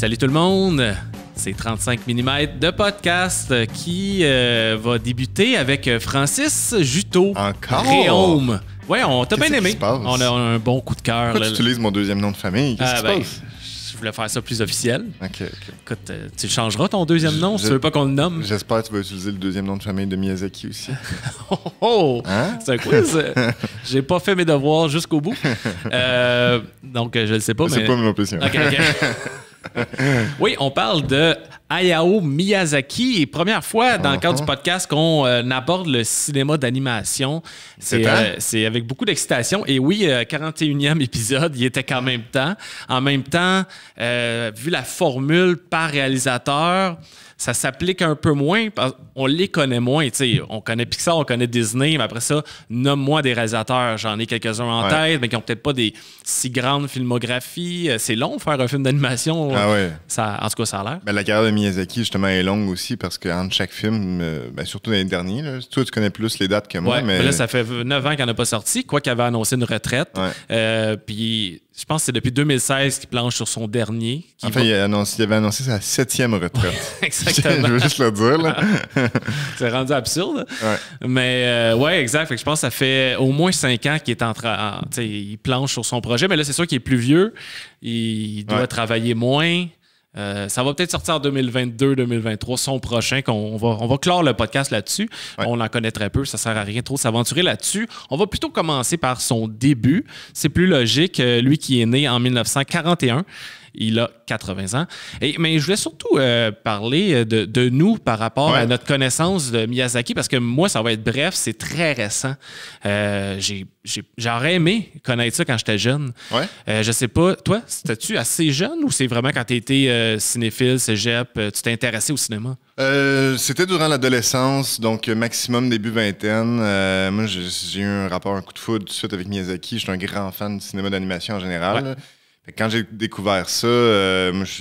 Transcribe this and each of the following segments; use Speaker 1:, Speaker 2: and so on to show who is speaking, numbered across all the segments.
Speaker 1: Salut tout le monde! C'est 35 mm de podcast qui va débuter avec Francis Juteau.
Speaker 2: Encore?
Speaker 1: Réaume. Ouais, on t'a bien
Speaker 2: Qu'est-ce
Speaker 1: aimé.
Speaker 2: qui se passe?
Speaker 1: On a un bon coup de cœur.
Speaker 2: Pourquoi tu utilises mon deuxième nom de famille? Qu'est-ce qui se passe?
Speaker 1: Je voulais faire ça plus officiel.
Speaker 2: OK.
Speaker 1: Écoute, tu changeras ton deuxième nom si tu veux pas qu'on le nomme.
Speaker 2: J'espère que tu vas utiliser le deuxième nom de famille de Miyazaki aussi.
Speaker 1: Oh!
Speaker 2: Hein?
Speaker 1: C'est un quiz. J'ai pas fait mes devoirs jusqu'au bout. Donc, je le sais pas.
Speaker 2: C'est
Speaker 1: mais...
Speaker 2: pas mon opinion.
Speaker 1: OK. Oui, on parle de Hayao Miyazaki et première fois dans le cadre du podcast qu'on aborde le cinéma d'animation. C'est avec beaucoup d'excitation. Et oui, 41e épisode, il était quand même temps. En même temps, vu la formule par réalisateur, ça s'applique un peu moins. On les connaît moins. On connaît Pixar, on connaît Disney, mais après ça, nomme-moi des réalisateurs. J'en ai quelques-uns en tête, mais qui n'ont peut-être pas des si grandes filmographies. C'est long de faire un film d'animation.
Speaker 2: Ah ouais.
Speaker 1: En tout cas, ça a l'air.
Speaker 2: Ben, la carrière de Miyazaki, justement, est longue aussi parce qu'entre chaque film, surtout dans les derniers, là, toi, tu connais plus les dates que moi.
Speaker 1: Ouais, mais là, ça fait 9 ans qu'il n'en a pas sorti, quoi qu'il avait annoncé une retraite.
Speaker 2: Ouais.
Speaker 1: Puis je pense que c'est depuis 2016 qu'il planche sur son dernier.
Speaker 2: Enfin, il avait annoncé sa 7e retraite.
Speaker 1: Exactement.
Speaker 2: Je veux juste le dire, là.
Speaker 1: C'est rendu absurde.
Speaker 2: Ouais.
Speaker 1: Mais ouais, exact. Fait que je pense que ça fait au moins 5 ans qu'il est il planche sur son projet. Mais là, c'est sûr qu'il est plus vieux. Il doit travailler moins. Ça va peut-être sortir en 2022-2023, son prochain, on va clore le podcast là-dessus. Ouais. On en connaît très peu, ça sert à rien trop de s'aventurer là-dessus. On va plutôt commencer par son début. C'est plus logique, lui qui est né en 1941. Il a 80 ans. Mais je voulais surtout parler de nous par rapport à notre connaissance de Miyazaki, parce que moi, ça va être bref, c'est très récent. J'aurais aimé connaître ça quand j'étais jeune. Ouais. Je sais pas, toi, c'était-tu assez jeune ou c'est vraiment quand tu étais cinéphile, cégep, tu t'es intéressé au cinéma?
Speaker 2: C'était durant l'adolescence, donc maximum début vingtaine. Moi, j'ai eu un rapport, un coup de foudre tout de suite avec Miyazaki. Je suis un grand fan du cinéma d'animation en général. Ouais. Quand j'ai découvert ça,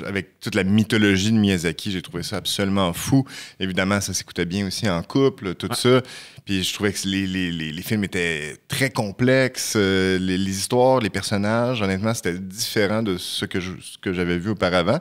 Speaker 2: avec toute la mythologie de Miyazaki, j'ai trouvé ça absolument fou. Évidemment, ça s'écoutait bien aussi en couple, tout ça. Puis je trouvais que les films étaient très complexes. Les histoires, les personnages, honnêtement, c'était différent de ce que j'avais vu auparavant.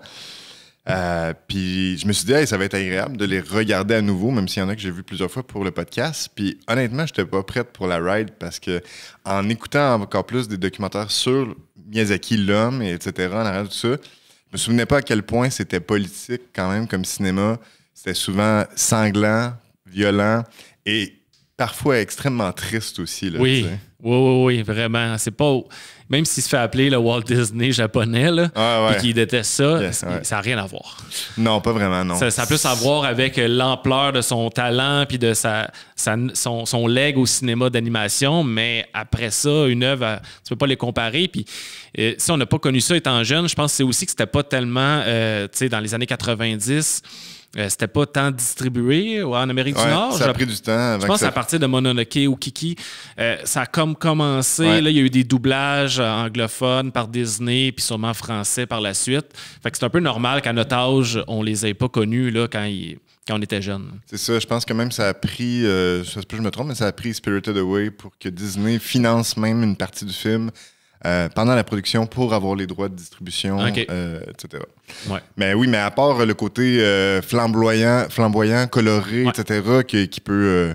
Speaker 2: Puis je me suis dit, hey, ça va être agréable de les regarder à nouveau, même s'il y en a que j'ai vu plusieurs fois pour le podcast. Puis honnêtement, je n'étais pas prête pour la ride parce que en écoutant encore plus des documentaires sur Miyazaki, l'homme, et etc., en arrière de tout ça, je me souvenais pas à quel point c'était politique quand même comme cinéma. C'était souvent sanglant, violent et parfois extrêmement triste aussi. Là,
Speaker 1: oui, vraiment. C'est pas... Même s'il se fait appeler le Walt Disney japonais, là, et qu'il déteste ça, ça n'a rien à voir.
Speaker 2: Non, pas vraiment, non.
Speaker 1: Ça a plus à voir avec l'ampleur de son talent puis de son legs au cinéma d'animation, mais après ça, une œuvre, tu peux pas les comparer. Puis si on n'a pas connu ça étant jeune, je pense que c'est aussi que c'était pas tellement, dans les années 90... c'était pas tant distribué en Amérique du Nord.
Speaker 2: Ça a pris du temps.
Speaker 1: Je pense à partir de Mononoke ou Kiki, ça a comme commencé. Ouais. Là, il y a eu des doublages anglophones par Disney, puis sûrement français par la suite. Fait que c'est un peu normal qu'à notre âge, on les ait pas connus là, quand on était jeunes.
Speaker 2: C'est ça. Je pense que même ça a pris, je me trompe, mais ça a pris Spirited Away pour que Disney finance même une partie du film. Pendant la production pour avoir les droits de distribution, etc. Ouais. Mais oui, mais à part le côté flamboyant, coloré, etc., qui peut...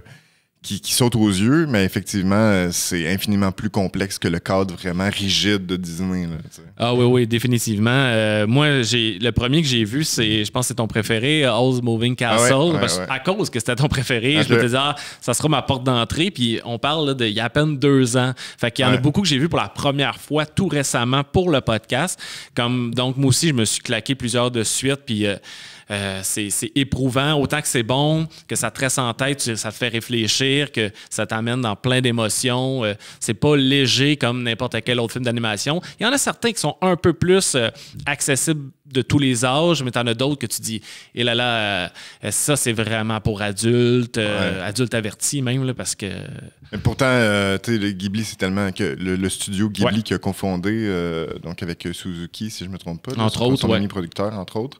Speaker 2: Qui saute aux yeux, mais effectivement, c'est infiniment plus complexe que le cadre vraiment rigide de Disney. Là,
Speaker 1: oui, définitivement. Moi, le premier que j'ai vu, je pense que c'est ton préféré, Howl's Moving Castle. À cause que c'était ton préféré, je me disais, ça sera ma porte d'entrée. Puis on parle d'il y a à peine 2 ans. Fait qu'il y en a beaucoup que j'ai vu pour la première fois tout récemment pour le podcast. Donc, moi aussi, je me suis claqué plusieurs de suite. Puis... c'est éprouvant, autant que c'est bon, que ça te reste en tête, ça te fait réfléchir, que ça t'amène dans plein d'émotions. C'est pas léger comme n'importe quel autre film d'animation. Il y en a certains qui sont un peu plus accessibles de tous les âges, mais t'en as d'autres que tu dis, et ça c'est vraiment pour adultes, adultes avertis même, là, parce que...
Speaker 2: Mais pourtant, le Ghibli, c'est tellement que le studio Ghibli qui a confondé, donc avec Suzuki, si je me trompe pas,
Speaker 1: entre autres,
Speaker 2: son mini-producteur, entre autres.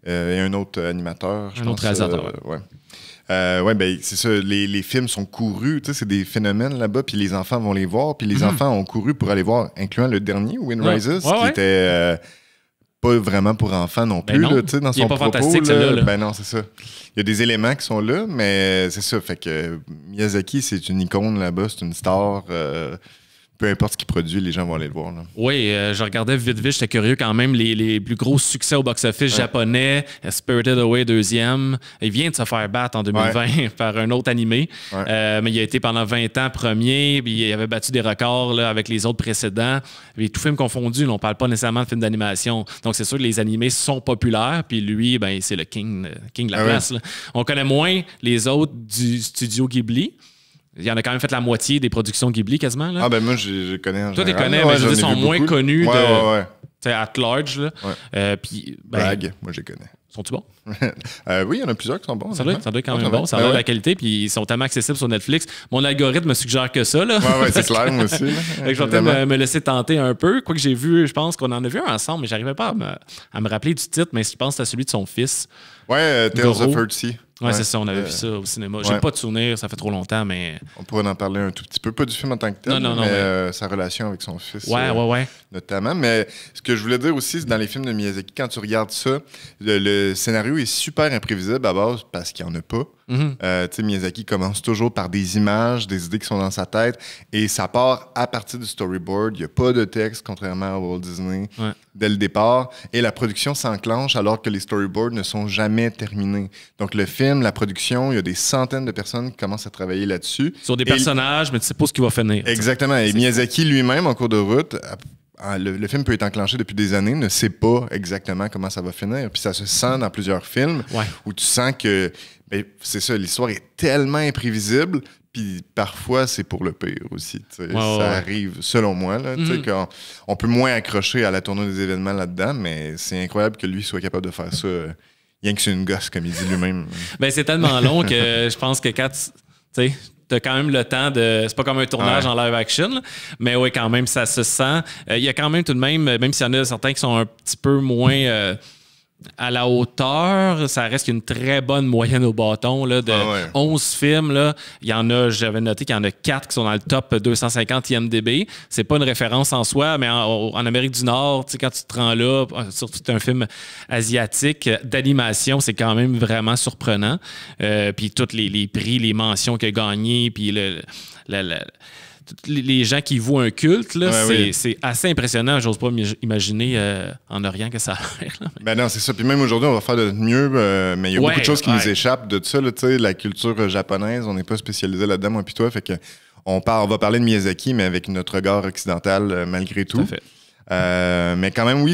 Speaker 2: Et un autre animateur, je pense.
Speaker 1: Un autre réalisateur,
Speaker 2: c'est ça. Les films sont courus, tu sais, c'est des phénomènes là-bas, puis les enfants vont les voir, puis les enfants ont couru pour aller voir, incluant le dernier, Wind Rises, qui était pas vraiment pour enfants non plus, là, dans son propos.
Speaker 1: Fantastique, là.
Speaker 2: Ben non, c'est ça. Il y a des éléments qui sont là, mais c'est ça. Fait que Miyazaki, c'est une icône là-bas, c'est une star. Peu importe ce qu'il produit, les gens vont aller le voir. Là.
Speaker 1: Oui, je regardais vite, j'étais curieux quand même. Les plus gros succès au box-office japonais, Spirited Away 2e, il vient de se faire battre en 2020 par un autre animé. Mais il a été pendant 20 ans premier, puis il avait battu des records là, avec les autres précédents. Puis tout film confondu, on ne parle pas nécessairement de films d'animation. Donc c'est sûr que les animés sont populaires, puis lui, ben, c'est le king de la place. Là. On connaît moins les autres du studio Ghibli. Il y en a quand même fait la moitié des productions Ghibli quasiment. Là.
Speaker 2: Ah ben moi, je connais en
Speaker 1: Toi,
Speaker 2: général.
Speaker 1: tu les connais, mais je veux dire, sont moins connus
Speaker 2: de
Speaker 1: at large. Là. Puis,
Speaker 2: Brag, moi, je les connais.
Speaker 1: Sont-ils bons?
Speaker 2: Oui, il y en a plusieurs qui sont bons.
Speaker 1: Ça doit être quand même bon. Ça a la qualité, puis ils sont tellement accessibles sur Netflix. Mon algorithme me suggère que ça. Là.
Speaker 2: Ouais, c'est clair, moi aussi.
Speaker 1: Je vais peut-être me laisser tenter un peu. Quoique j'ai vu, je pense qu'on en a vu un ensemble, mais j'arrivais pas à me rappeler du titre, mais je pense que c'était celui de son fils.
Speaker 2: Ouais, Tales of Earthsea.
Speaker 1: Ouais, c'est ça, on avait vu ça au cinéma. J'ai pas de souvenir, ça fait trop longtemps, mais...
Speaker 2: On pourrait en parler un tout petit peu, pas du film en tant que tel, mais sa relation avec son fils.
Speaker 1: Ouais.
Speaker 2: Notamment. Mais ce que je voulais dire aussi, c'est dans les films de Miyazaki, quand tu regardes ça, le scénario est super imprévisible à base parce qu'il n'y en a pas. Miyazaki commence toujours par des images, des idées qui sont dans sa tête, et ça part à partir du storyboard. Il n'y a pas de texte, contrairement à Walt Disney, dès le départ. Et la production s'enclenche alors que les storyboards ne sont jamais terminés. Donc le film, la production, il y a des centaines de personnes qui commencent à travailler là-dessus.
Speaker 1: Sur des personnages, mais tu sais pas ce qui va finir.
Speaker 2: Exactement. Et Miyazaki lui-même, en cours de route, le film peut être enclenché depuis des années, ne sait pas exactement comment ça va finir. Puis ça se sent dans plusieurs films où tu sens que, c'est ça, l'histoire est tellement imprévisible. Puis parfois, c'est pour le pire aussi. Ça arrive, selon moi, là, on peut moins accrocher à la tournure des événements là-dedans, mais c'est incroyable que lui soit capable de faire ça. Rien que c'est une gosse, comme il dit lui-même.
Speaker 1: C'est tellement long que je pense que quand tu as quand même le temps de... C'est pas comme un tournage en live action, là, mais oui, quand même, ça se sent. Il y a quand même tout de même s'il y en a certains qui sont un petit peu moins... à la hauteur, ça reste une très bonne moyenne au bâton. Là, de 11 films, là, il y en a, j'avais noté qu'il y en a 4 qui sont dans le top 250 IMDb. C'est pas une référence en soi, mais en Amérique du Nord, quand tu te rends là, surtout un film asiatique d'animation, c'est quand même vraiment surprenant. Puis tous les prix, les mentions qu'il a gagnées, puis les gens qui vouent un culte, là, c'est assez impressionnant. J'ose pas imaginer en Orient que ça a l'air.
Speaker 2: Ben non, c'est ça. Puis même aujourd'hui, on va faire de mieux, mais il y a beaucoup de choses qui nous échappent de ça. Là, la culture japonaise, on n'est pas spécialisé là-dedans, moi puis toi. Fait que on va parler de Miyazaki, mais avec notre regard occidental malgré tout.
Speaker 1: Tout à fait.
Speaker 2: Mais quand même, oui,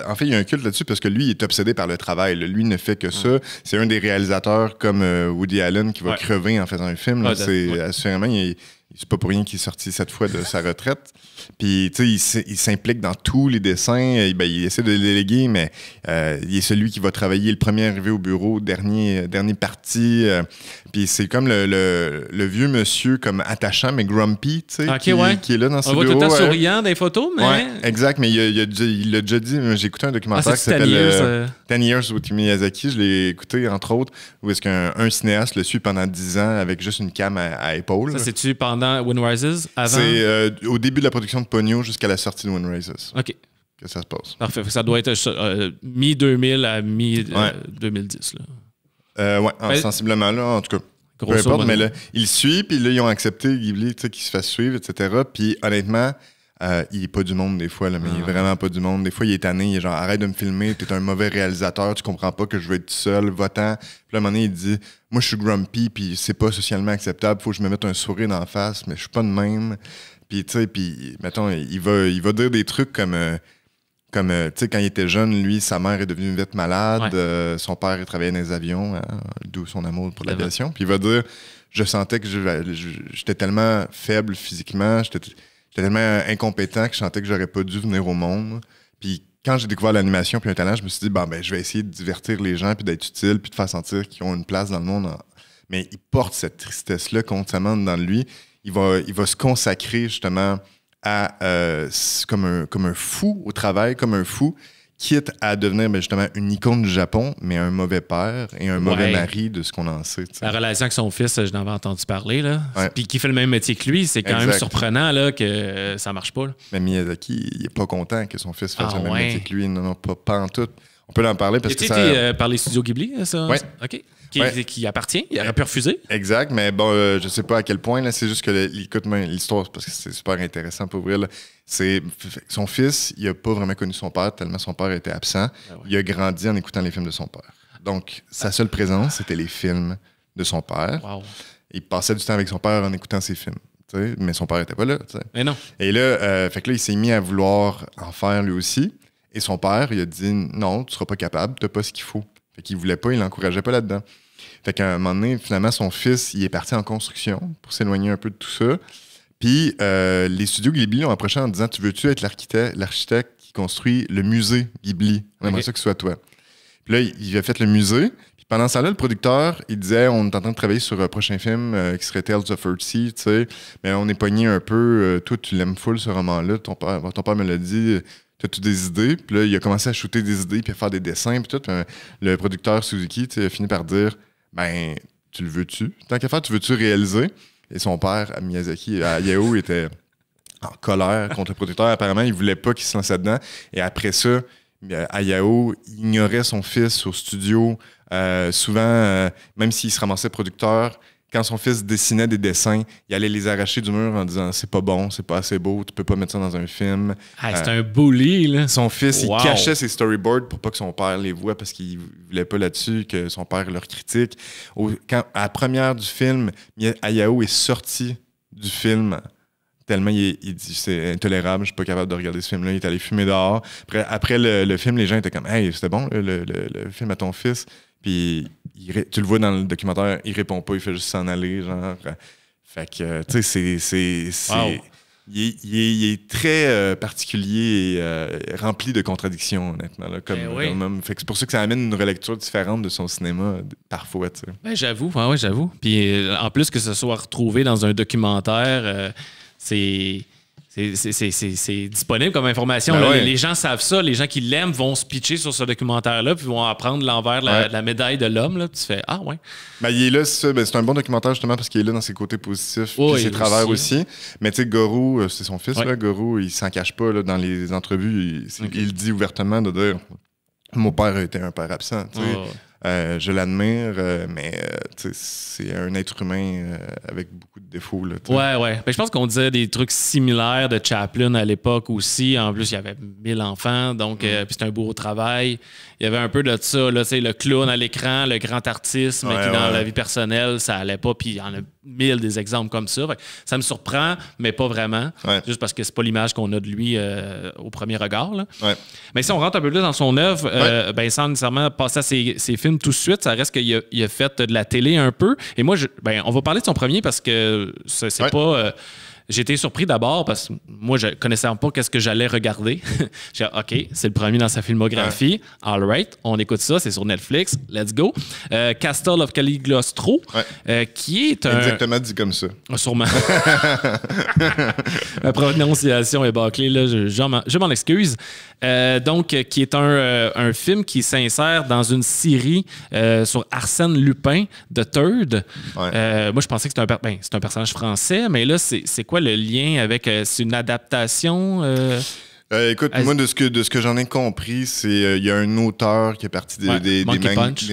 Speaker 2: en fait, il y a un culte là-dessus parce que lui, il est obsédé par le travail. Là. Lui, il ne fait que ça. C'est un des réalisateurs comme Woody Allen qui va crever en faisant un film. Là. Assurément, c'est pas pour rien qu'il est sorti cette fois de sa retraite. Puis, tu sais, il s'implique dans tous les dessins. Il essaie de les déléguer, mais il est celui qui va travailler le premier arrivé au bureau, dernier parti. Puis c'est comme le vieux monsieur comme attachant, mais grumpy, tu sais, qui est là dans ce bureau.
Speaker 1: On voit tout le temps souriant dans les photos, mais...
Speaker 2: Oui, exact, mais il l'a déjà dit. J'ai écouté un documentaire qui s'appelle 10 Years with Miyazaki. Je l'ai écouté, entre autres, où est-ce qu'un cinéaste le suit pendant 10 ans avec juste une cam à épaule.
Speaker 1: Ça, c'est-tu pendant Wind Rises? Avant?
Speaker 2: C'est au début de la production de Ponyo jusqu'à la sortie de Wind Rises.
Speaker 1: OK.
Speaker 2: Que ça se passe.
Speaker 1: Parfait. Ça doit être mi-2000 à mi-2010.
Speaker 2: Sensiblement, là, en tout cas. Peu importe, mais là, il suit, puis là, ils ont accepté Ghibli, tu sais, qu'il se fasse suivre, etc. Puis honnêtement, il est pas du monde des fois, là, mais il est vraiment pas du monde. Des fois, il est tanné, il est genre, arrête de me filmer, t'es un mauvais réalisateur, tu comprends pas que je veux être tout seul, va-t'en. Puis là, à un moment donné, il dit, moi, je suis grumpy, puis c'est pas socialement acceptable, faut que je me mette un sourire dans la face, mais je suis pas de même. Puis, tu sais, mettons, il va dire des trucs comme tu sais, quand il était jeune, lui, sa mère est devenue vite malade, son père, il travaillait dans les avions, d'où son amour pour l'aviation. Puis il va dire, je sentais que j'étais tellement faible physiquement, j'étais tellement incompétent que je sentais que j'aurais pas dû venir au monde. Puis quand j'ai découvert l'animation puis un talent, je me suis dit, je vais essayer de divertir les gens puis d'être utile puis de faire sentir qu'ils ont une place dans le monde. Mais il porte cette tristesse-là constamment dans lui. Il va se consacrer justement à comme un fou au travail, comme un fou quitte à devenir justement une icône du Japon, mais un mauvais père et un mauvais mari de ce qu'on en sait. T'sais.
Speaker 1: La relation avec son fils, je n'avais entendu parler. Là. Puis qui fait le même métier que lui, c'est quand même surprenant là, que ça marche pas. Là.
Speaker 2: Mais Miyazaki, il est pas content que son fils fasse le même métier que lui. Non, pas en tout. On peut en parler parce que ça...
Speaker 1: par les studios Ghibli, ça?
Speaker 2: Oui.
Speaker 1: OK. Qui appartient. Il aurait pu refuser.
Speaker 2: Exact, mais bon, je sais pas à quel point. C'est juste que, écoute, l'histoire, parce que c'est super intéressant pour ouvrir. Son fils, il a pas vraiment connu son père, tellement son père était absent. Il a grandi en écoutant les films de son père. Donc, sa seule présence, c'était les films de son père.
Speaker 1: Wow.
Speaker 2: Il passait du temps avec son père en écoutant ses films. Mais son père était pas là.
Speaker 1: Mais non.
Speaker 2: Et là, il s'est mis à vouloir en faire lui aussi. Et son père, il a dit non, tu seras pas capable, t'as pas ce qu'il faut. Fait qu'il voulait pas, il l'encourageait pas là-dedans. Fait qu'à un moment donné, finalement, son fils, il est parti en construction pour s'éloigner un peu de tout ça. Puis les studios Ghibli l'ont approché en disant, tu veux-tu être l'architecte qui construit le musée Ghibli? On aimerait ça que ce soit toi. Puis là, il a fait le musée. Puis pendant ce temps-là, le producteur, il disait, on est en train de travailler sur un prochain film qui serait Tales of Earthsea, tu sais. Mais on est pogné un peu. Toi, tu l'aimes full, ce roman-là. Ton père me l'a dit. T'as-tu des idées? Puis là, il a commencé à shooter des idées puis à faire des dessins puis tout. Puis le producteur Suzuki a fini par dire, ben, tu le veux-tu? Tant qu'à faire, tu veux-tu réaliser? Et son père, Miyazaki, Hayao, était en colère contre le producteur. Apparemment, il voulait pas qu'il se lance là-dedans. Et après ça, Hayao ignorait son fils au studio. Souvent, même s'il se ramassait producteur, quand son fils dessinait des dessins, il allait les arracher du mur en disant « c'est pas bon, c'est pas assez beau, tu peux pas mettre ça dans un film. »
Speaker 1: C'est un bully, là.
Speaker 2: Son fils, il cachait ses storyboards pour pas que son père les voie parce qu'il voulait pas là-dessus que son père leur critique. À la première du film, Hayao est sorti du film tellement il dit c'est intolérable, je suis pas capable de regarder ce film-là. Il est allé fumer dehors. Après le film, les gens étaient comme « Hey, c'était bon, le film à ton fils. » Puis tu le vois dans le documentaire, il répond pas, il fait juste s'en aller, genre. Fait que, tu sais, il est très particulier et rempli de contradictions, honnêtement. Là, comme homme. Fait que c'est pour ça que ça amène une relecture différente de son cinéma, parfois, tu sais.
Speaker 1: Ben, j'avoue, j'avoue. Puis en plus que ce soit retrouvé dans un documentaire, c'est disponible comme information.
Speaker 2: Ben
Speaker 1: Les gens savent ça. Les gens qui l'aiment vont se pitcher sur ce documentaire-là puis vont apprendre l'envers de la médaille de l'homme. Là. Puis tu fais « Ah, ouais. »
Speaker 2: Ben, il est là, c'est ça. Ben, c'est un bon documentaire, justement, parce qu'il est là dans ses côtés positifs et ses travers aussi. Mais tu sais, Goro, c'est son fils, là. Goro, il s'en cache pas là, dans les entrevues. Il dit ouvertement de dire « Mon père était un père absent. » je l'admire, mais c'est un être humain avec beaucoup de défauts. Là,
Speaker 1: ouais. Ben, je pense qu'on disait des trucs similaires de Chaplin à l'époque aussi. En plus, il y avait 1000 enfants, donc puis c'était un beau travail. Il y avait un peu de ça, là, le clown à l'écran, le grand artiste, mais qui dans la vie personnelle, ça allait pas. Puis il y en a 1000 des exemples comme ça. Ça me surprend, mais pas vraiment. Juste parce que c'est pas l'image qu'on a de lui au premier regard. Là. Mais si on rentre un peu plus dans son œuvre, ben, sans nécessairement passer à ses films tout de suite, ça reste qu'il a fait de la télé un peu. Et moi, on va parler de son premier parce que c'est pas... J'ai été surpris d'abord parce que moi, je connaissais pas qu'est-ce que j'allais regarder. J'ai dit, OK, c'est le premier dans sa filmographie. All right, on écoute ça, c'est sur Netflix. Let's go. Castle of Cagliostro, qui est un...
Speaker 2: Exactement dit comme ça.
Speaker 1: Sûrement. Ma prononciation est bâclée, là. Je m'en excuse. Donc, qui est un film qui s'insère dans une série sur Arsène Lupin, The Third. Moi, je pensais que c'est un personnage français, mais là, c'est quoi le lien avec... c'est une adaptation...
Speaker 2: écoute, moi, de ce que j'en ai compris, c'est il y a un auteur qui est parti des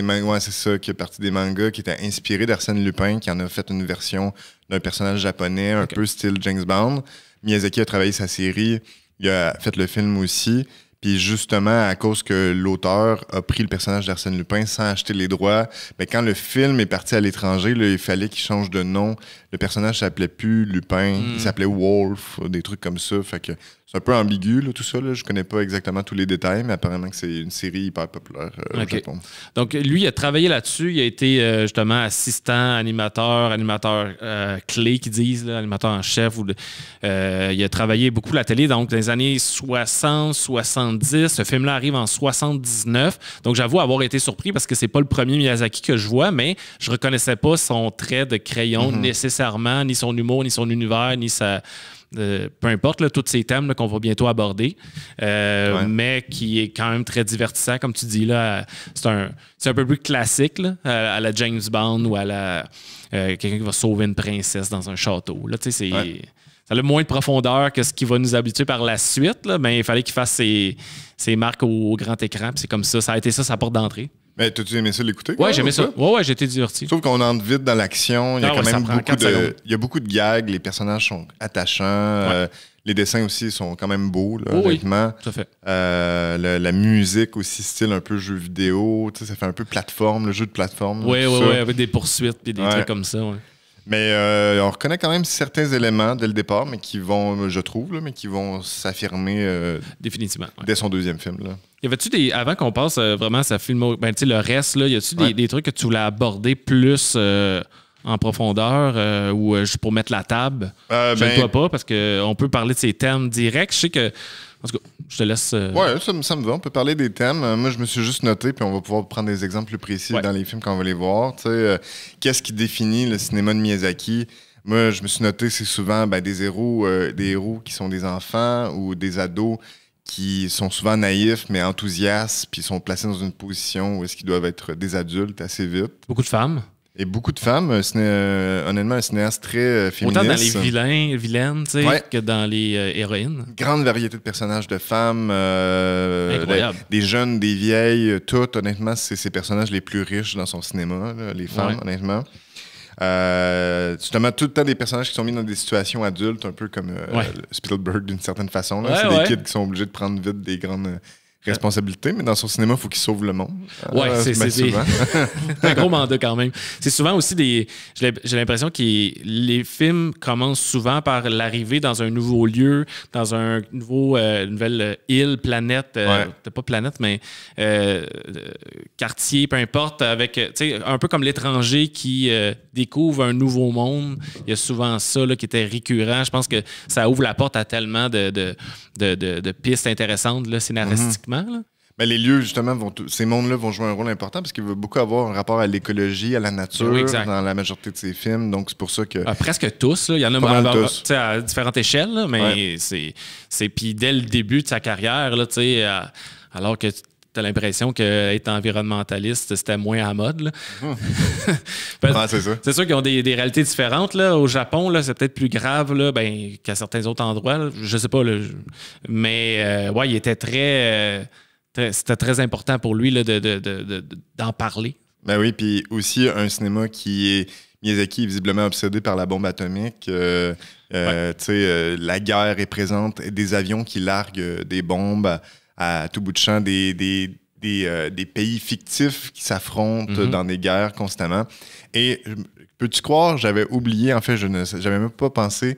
Speaker 2: mangas, c'est ça, qui est parti des mangas, qui était inspiré d'Arsène Lupin, qui en a fait une version d'un personnage japonais, un peu style James Bond. Miyazaki a travaillé sa série, il a fait le film aussi. Puis justement, à cause que l'auteur a pris le personnage d'Arsène Lupin sans acheter les droits, ben quand le film est parti à l'étranger, là, il fallait qu'il change de nom. Le personnage s'appelait plus Lupin, il s'appelait Wolf, des trucs comme ça. Fait que c'est un peu ambigu, là, tout ça. Là. Je connais pas exactement tous les détails, mais apparemment que c'est une série hyper populaire au Japon. Donc,
Speaker 1: lui, il a travaillé là-dessus. Il a été justement assistant, animateur clé, qu'ils disent, là, animateur en chef. Il a travaillé beaucoup la télé, donc dans les années 60, 70. Ce film-là arrive en 79. Donc, j'avoue avoir été surpris parce que c'est pas le premier Miyazaki que je vois, mais je reconnaissais pas son trait de crayon nécessairement, ni son humour, ni son univers, ni sa peu importe, là, tous ces thèmes qu'on va bientôt aborder, mais qui est quand même très divertissant, comme tu dis. Là, c'est un peu plus classique là, à la James Bond ou à la quelqu'un qui va sauver une princesse dans un château. Là, ça a le moins de profondeur que ce qui va nous habituer par la suite, là, mais il fallait qu'il fasse ses marques au grand écran. C'est comme ça. Ça a été ça, sa porte d'entrée.
Speaker 2: Mais t'as-tu aimé ça l'écouter?
Speaker 1: Ouais, j'aimais ça. Ouais, j'ai été diverti.
Speaker 2: Sauf qu'on entre vite dans l'action. Il y a quand même il y a beaucoup de gags. Les personnages sont attachants. Les dessins aussi sont quand même beaux, là, honnêtement.
Speaker 1: Oui, tout à fait.
Speaker 2: La musique aussi, style un peu jeu vidéo. Ça fait un peu plateforme, le jeu de plateforme.
Speaker 1: Oui, avec des poursuites et des trucs comme ça. Ouais.
Speaker 2: Mais on reconnaît quand même certains éléments dès le départ, mais qui vont, je trouve, mais qui vont s'affirmer
Speaker 1: définitivement
Speaker 2: dès son deuxième film. Là.
Speaker 1: Y avait-tu avant qu'on passe vraiment à sa film, le reste, là, y a-tu des trucs que tu voulais aborder plus en profondeur ou juste pour mettre la table? Je ne pas, parce qu'on peut parler de ces thèmes directs. Je sais que. En tout cas, je te laisse.
Speaker 2: Ouais, ça me va. On peut parler des thèmes. Moi, je me suis juste noté, puis on va pouvoir prendre des exemples plus précis dans les films qu'on va les voir. Qu'est-ce qui définit le cinéma de Miyazaki? Moi, je me suis noté, c'est souvent des héros qui sont des enfants ou des ados qui sont souvent naïfs, mais enthousiastes, puis sont placés dans une position où est-ce qu'ils doivent être des adultes assez vite.
Speaker 1: Beaucoup de femmes.
Speaker 2: Et beaucoup de femmes. Honnêtement, un cinéaste très féministe.
Speaker 1: Autant dans les vilaines que dans les héroïnes.
Speaker 2: Grande variété de personnages de femmes.
Speaker 1: Incroyable.
Speaker 2: Des jeunes, des vieilles, toutes. Honnêtement, c'est ses personnages les plus riches dans son cinéma, là, les femmes, honnêtement. Justement, tout le temps des personnages qui sont mis dans des situations adultes, un peu comme Spielberg d'une certaine façon. Là. C'est des kids qui sont obligés de prendre vite des grandes responsabilités, mais dans son cinéma, il faut qu'il sauve le monde.
Speaker 1: C'est un gros mandat quand même. C'est souvent aussi j'ai l'impression que les films commencent souvent par l'arrivée dans un nouveau lieu, dans une nouvelle île, planète, pas planète, mais quartier, peu importe, avec un peu comme l'étranger qui découvre un nouveau monde. Il y a souvent ça là, qui était récurrent. Je pense que ça ouvre la porte à tellement de pistes intéressantes là, scénaristiquement. Là.
Speaker 2: Mais les lieux, justement, ces mondes-là vont jouer un rôle important parce qu'il va beaucoup avoir un rapport à l'écologie, à la nature dans la majorité de ces films. Donc, c'est pour ça que...
Speaker 1: presque tous. Là. Il y en a à différentes échelles, là, mais c'est... Puis dès le début de sa carrière, là, alors que tu as l'impression qu'être environnementaliste, c'était moins à la mode. Là.
Speaker 2: C'est ça.
Speaker 1: C'est sûr qu'ils ont des réalités différentes. Là. Au Japon, là, c'est peut-être plus grave là, qu'à certains autres endroits. Là. Je sais pas. Là, mais il était c'était très important pour lui là, d'en parler.
Speaker 2: Ben oui, puis aussi un cinéma qui est... Miyazaki est visiblement obsédé par la bombe atomique. La guerre est présente. Des avions qui larguent des bombes à tout bout de champ, des pays fictifs qui s'affrontent dans des guerres constamment. Et peux-tu croire, j'avais oublié, en fait, j'avais même pas pensé.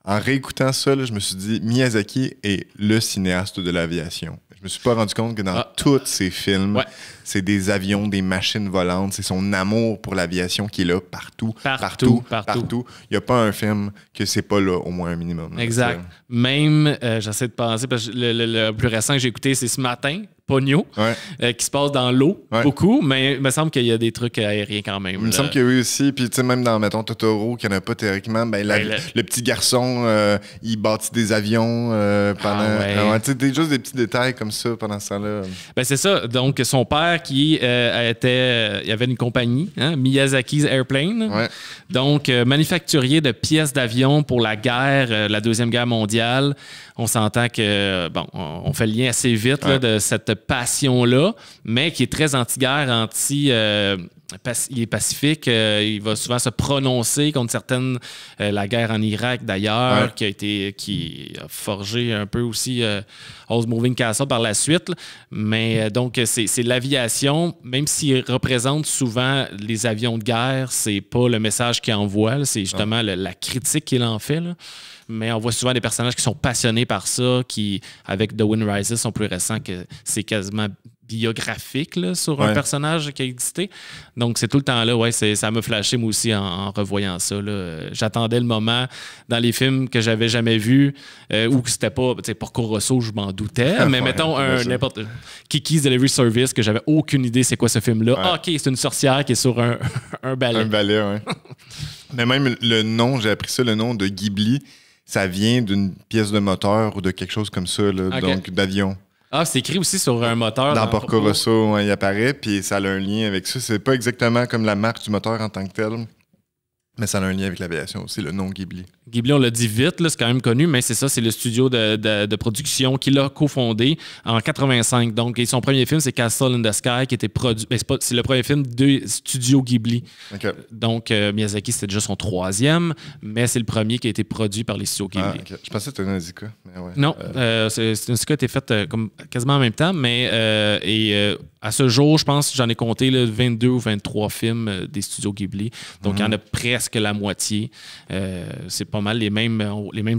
Speaker 2: En réécoutant ça, là, je me suis dit, Miyazaki est le cinéaste de l'aviation. Je me suis pas rendu compte que dans tous ses films, c'est des avions, des machines volantes. C'est son amour pour l'aviation qui est là partout. Il n'y a pas un film que c'est pas là, au moins un minimum. Là,
Speaker 1: exact. Même, j'essaie de penser, parce que le plus récent que j'ai écouté, c'est ce matin, Pogno, qui se passe dans l'eau beaucoup, mais il me semble qu'il y a des trucs aériens quand même.
Speaker 2: Il me semble que oui aussi. Puis, tu sais, même dans, mettons, Totoro, qu'il n'y en a pas théoriquement, le petit garçon, il bâtit des avions pendant. Tu sais, juste des petits détails comme ça pendant ce temps-là.
Speaker 1: Ben, c'est ça. Donc, son père qui il y avait une compagnie, Miyazaki's Airplane. Donc, manufacturier de pièces d'avion pour la guerre, la Deuxième Guerre mondiale. On s'entend que, on fait le lien assez vite là, de cette passion-là, mais qui est très anti-guerre, il est pacifique. Il va souvent se prononcer contre la guerre en Irak, d'ailleurs, qui a forgé un peu aussi Howl's Moving Castle par la suite. Là. Mais donc, c'est l'aviation, même s'il représente souvent les avions de guerre, c'est pas le message qu'il envoie, là, c'est justement la critique qu'il en fait. Là. Mais on voit souvent des personnages qui sont passionnés par ça, qui, avec The Wind Rises, sont plus récents, que c'est quasiment biographique là, sur un personnage qui a existé. Donc, c'est tout le temps là. Ça m'a flashé, moi aussi, en revoyant ça. Là. J'attendais le moment dans les films que j'avais jamais vus, ou que c'était pas... Porco Rosso, je m'en doutais, mais mettons n'importe... Kiki's Delivery Service, que j'avais aucune idée c'est quoi ce film-là. OK, c'est une sorcière qui est sur un balai.
Speaker 2: Un balai, oui. Mais même le nom, j'ai appris ça, le nom de Ghibli, ça vient d'une pièce de moteur ou de quelque chose comme ça, là, donc d'avion.
Speaker 1: Ah, c'est écrit aussi sur un moteur.
Speaker 2: Dans Porco Rosso, il apparaît, puis ça a un lien avec ça. C'est pas exactement comme la marque du moteur en tant que tel, mais ça a un lien avec l'aviation aussi, le nom Ghibli.
Speaker 1: Ghibli, on l'a dit vite, c'est quand même connu, mais c'est ça, c'est le studio de production qu'il a cofondé en 85. Donc, et son premier film, c'est Castle in the Sky, qui était produit. C'est le premier film de Studio Ghibli.
Speaker 2: Okay.
Speaker 1: Donc, Miyazaki, c'était déjà son troisième, mais c'est le premier qui a été produit par les studios Ghibli.
Speaker 2: Okay. Je pensais que c'était un Nausicaa. Ouais.
Speaker 1: Non, c'est un Nausicaa qui a été fait comme quasiment en même temps, mais à ce jour, je pense que j'en ai compté 22 ou 23 films des studios Ghibli. Donc, il y en a presque la moitié. C'est pas mal les mêmes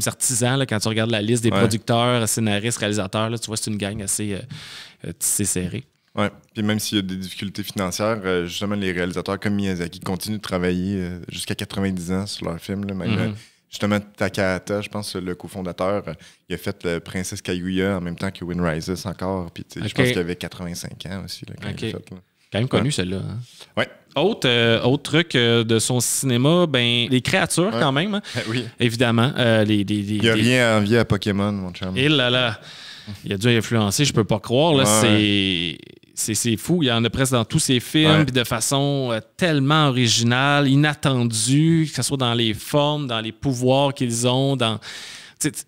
Speaker 1: artisans. Là, quand tu regardes la liste des producteurs, scénaristes, réalisateurs, là, tu vois, c'est une gang assez tissée serrée.
Speaker 2: Oui, puis même s'il y a des difficultés financières, justement, les réalisateurs comme Miyazaki continuent de travailler jusqu'à 90 ans sur leurs films. Là, même, justement, Takahata, je pense, le cofondateur, il a fait le Princesse Kaguya en même temps que Wind Rises encore. Puis je pense qu'il avait 85 ans aussi là, quand il l'a fait. Là.
Speaker 1: Quand même connu, celle-là. Hein?
Speaker 2: Oui.
Speaker 1: Autre truc de son cinéma, les créatures quand même. Hein?
Speaker 2: Oui.
Speaker 1: Évidemment.
Speaker 2: Il n'y a rien à envier à Pokémon, mon chum.
Speaker 1: Et là, il a dû influencer, je peux pas croire. Là, c'est fou. Il y en a presque dans tous ses films, puis de façon tellement originale, inattendue, que ce soit dans les formes, dans les pouvoirs qu'ils ont, dans...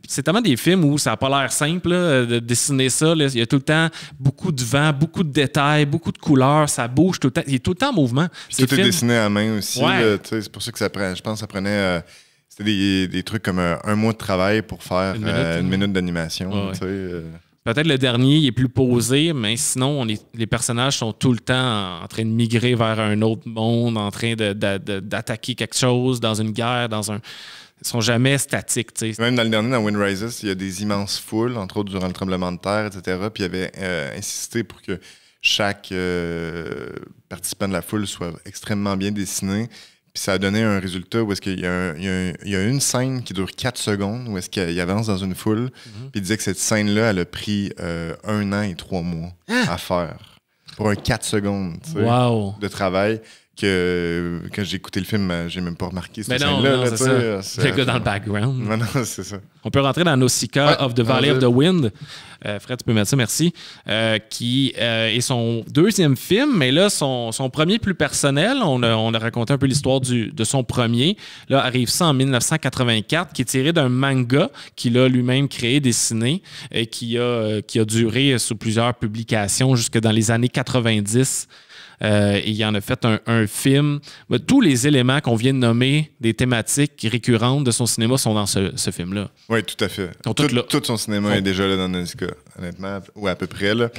Speaker 1: C'est tellement des films où ça n'a pas l'air simple là, de dessiner ça. Là. Il y a tout le temps beaucoup de vent, beaucoup de détails, beaucoup de couleurs, ça bouge tout le temps. Il est tout le temps en mouvement.
Speaker 2: Tout est dessiné à main aussi. C'est pour ça que je pense que ça prenait... c'était des trucs comme un mois de travail pour faire une minute d'animation.
Speaker 1: Peut-être le dernier, il est plus posé, mais sinon, les personnages sont tout le temps en train de migrer vers un autre monde, en train d'attaquer quelque chose dans une guerre, Ils sont jamais statiques. T'sais.
Speaker 2: Même dans le dernier, dans Wind Rises, il y a des immenses foules, entre autres durant le tremblement de terre, etc. Puis il avait insisté pour que chaque participant de la foule soit extrêmement bien dessiné. Puis ça a donné un résultat où est-ce qu'il y a une scène qui dure 4 secondes, où est-ce qu'il avance dans une foule. Puis il disait que cette scène-là, elle a pris 1 an et 3 mois à faire. Pour un 4 secondes de travail. Que quand j'ai écouté le film, j'ai même pas remarqué cette scène-là.
Speaker 1: C'est le gars dans le background.
Speaker 2: Non, c'est ça.
Speaker 1: On peut rentrer dans Nausicaa of the Valley of the Wind. Fred, tu peux mettre ça, merci. Qui est son deuxième film, mais là, son premier plus personnel. On a raconté un peu l'histoire de son premier. Là, arrive ça en 1984, qui est tiré d'un manga qu'il a lui-même créé, dessiné, et qui a duré sous plusieurs publications jusque dans les années 90. Et il en a fait un film. Tous les éléments qu'on vient de nommer, des thématiques récurrentes de son cinéma, sont dans ce film-là.
Speaker 2: Oui, tout à fait. Tout son cinéma est déjà là dans Nausicaa, honnêtement, ou à peu près. Là.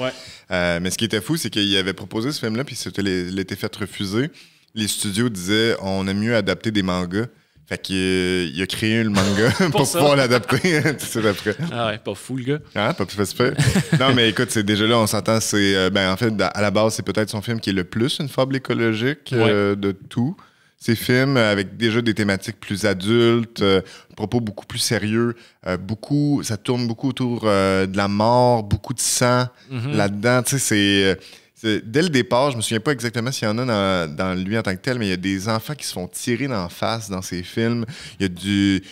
Speaker 2: Mais ce qui était fou, c'est qu'il avait proposé ce film-là, puis il a été fait refuser. Les studios disaient on aime mieux adapter des mangas. Fait qu'il a créé le manga pour pouvoir l'adapter tout de suite après.
Speaker 1: Ah ouais, pas fou le gars.
Speaker 2: Ah, pas plus fait. Non, mais écoute, c'est déjà là, on s'entend, c'est... en fait, à la base, c'est peut-être son film qui est le plus une fable écologique de tous ces films, avec déjà des thématiques plus adultes, propos beaucoup plus sérieux. Ça tourne beaucoup autour de la mort, beaucoup de sang là-dedans. Tu sais, dès le départ, je me souviens pas exactement s'il y en a dans lui en tant que tel, mais il y a des enfants qui se font tirer d'en face dans ces films. Les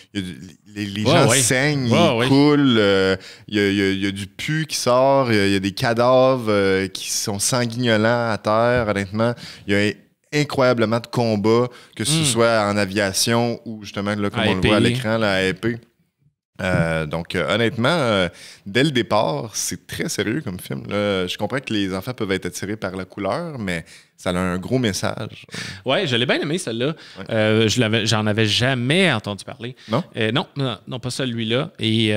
Speaker 2: gens saignent, ils coulent. Il y a du pu qui sort. Il y a des cadavres qui sont sanguinolents à terre, honnêtement. Il y a incroyablement de combats, que ce soit en aviation ou justement, là, comme on le voit à l'écran, là, à épée. Donc, honnêtement, dès le départ, c'est très sérieux comme film. Là. Je comprends que les enfants peuvent être attirés par la couleur, mais ça a un gros message.
Speaker 1: Ouais, je l'ai bien aimé, celle-là. J'en avais jamais entendu parler.
Speaker 2: Non?
Speaker 1: Non, pas celui-là. Et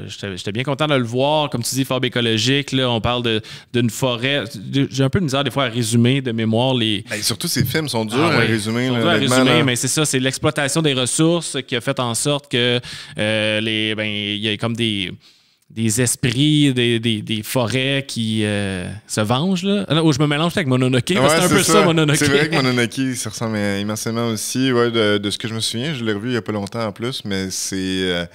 Speaker 1: j'étais bien content de le voir. Comme tu dis, fable écologique, là, on parle d'une forêt. J'ai un peu de misère des fois à résumer de mémoire les...
Speaker 2: surtout, ces films sont durs à résumer.
Speaker 1: Ils sont durs à résumer, mais c'est ça, c'est l'exploitation des ressources qui a fait en sorte que il y a comme des esprits, des forêts qui se vengent. Là. Où je me mélange avec Mononoke. C'est un peu ça, Mononoke.
Speaker 2: C'est vrai que Mononoke, ça ressemble immensément aussi. De ce que je me souviens, je l'ai revu il n'y a pas longtemps en plus, mais c'est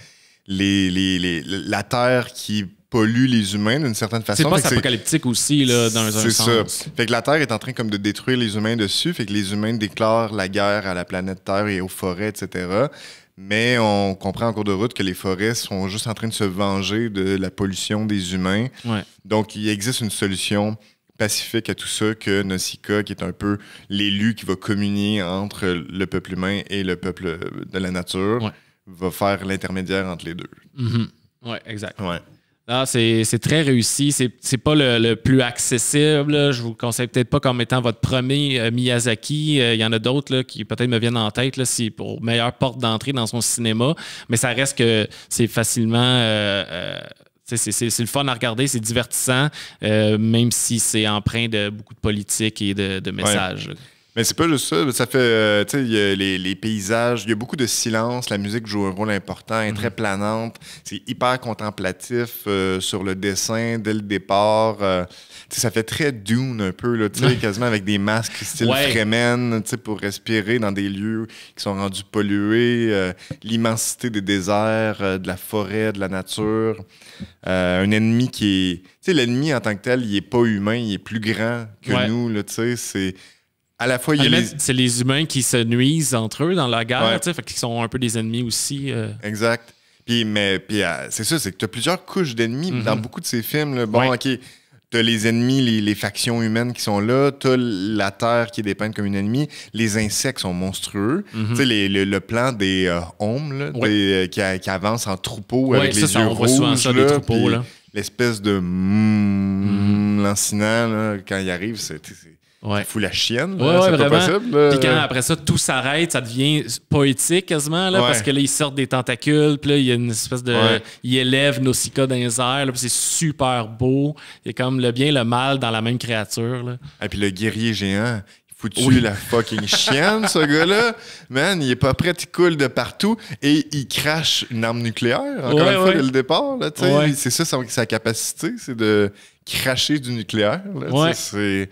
Speaker 2: la Terre qui pollue les humains d'une certaine façon.
Speaker 1: C'est pas apocalyptique aussi, là, dans un sens.
Speaker 2: C'est ça. Fait que la Terre est en train comme de détruire les humains dessus. Fait que les humains déclarent la guerre à la planète Terre et aux forêts, etc. mais on comprend en cours de route que les forêts sont juste en train de se venger de la pollution des humains.
Speaker 1: Ouais.
Speaker 2: Donc, il existe une solution pacifique à tout ça, que Nausicaa, qui est un peu l'élu qui va communier entre le peuple humain et le peuple de la nature, va faire l'intermédiaire entre les deux.
Speaker 1: Mm-hmm. Oui, exact.
Speaker 2: Ouais.
Speaker 1: Ah, c'est très réussi. C'est pas le plus accessible. Là. Je vous conseille peut-être pas comme étant votre premier Miyazaki. Il y en a d'autres là, qui peut-être me viennent en tête là, pour meilleure porte d'entrée dans son cinéma. Mais ça reste que c'est facilement... c'est le fun à regarder, c'est divertissant, même si c'est empreint de beaucoup de politique et de messages. Ouais.
Speaker 2: Mais c'est pas juste ça. Ça fait, tu sais, il y a les paysages, il y a beaucoup de silence. La musique joue un rôle important, elle est très planante. C'est hyper contemplatif sur le dessin dès le départ. Ça fait très Dune un peu, là, quasiment avec des masques style Fremen pour respirer dans des lieux qui sont rendus pollués. L'immensité des déserts, de la forêt, de la nature. Un ennemi qui est... Tu sais, l'ennemi en tant que tel, il n'est pas humain, il est plus grand que nous. Tu sais, c'est... À la fois,
Speaker 1: c'est les humains qui se nuisent entre eux dans la guerre, fait qu'ils sont un peu des ennemis aussi.
Speaker 2: Exact. Puis c'est ça, c'est que tu as plusieurs couches d'ennemis dans beaucoup de ces films. Là. Bon, OK, tu as les ennemis, les factions humaines qui sont là, tu as la Terre qui est dépeinte comme une ennemie, les insectes sont monstrueux. Tu sais, le plan des hommes là, qui avancent en troupeau avec les yeux rouges. On voit souvent ça, des troupeaux. L'espèce de lancinant, là, quand il arrive, c'est fout la chienne. C'est pas possible.
Speaker 1: Puis quand après ça, tout s'arrête, ça devient poétique quasiment, là, parce que là, ils sortent des tentacules, puis là, il y a une espèce de... Ils élèvent Nausicaa dans les airs, puis c'est super beau. Il y a comme le bien et le mal dans la même créature.
Speaker 2: Et puis le guerrier géant... Foutu la fucking chienne, ce gars-là. Man, il est pas prêt, il coule de partout et il crache une arme nucléaire, encore une fois, dès le départ. Là, c'est ça sa capacité, c'est de cracher du nucléaire. Là, c'est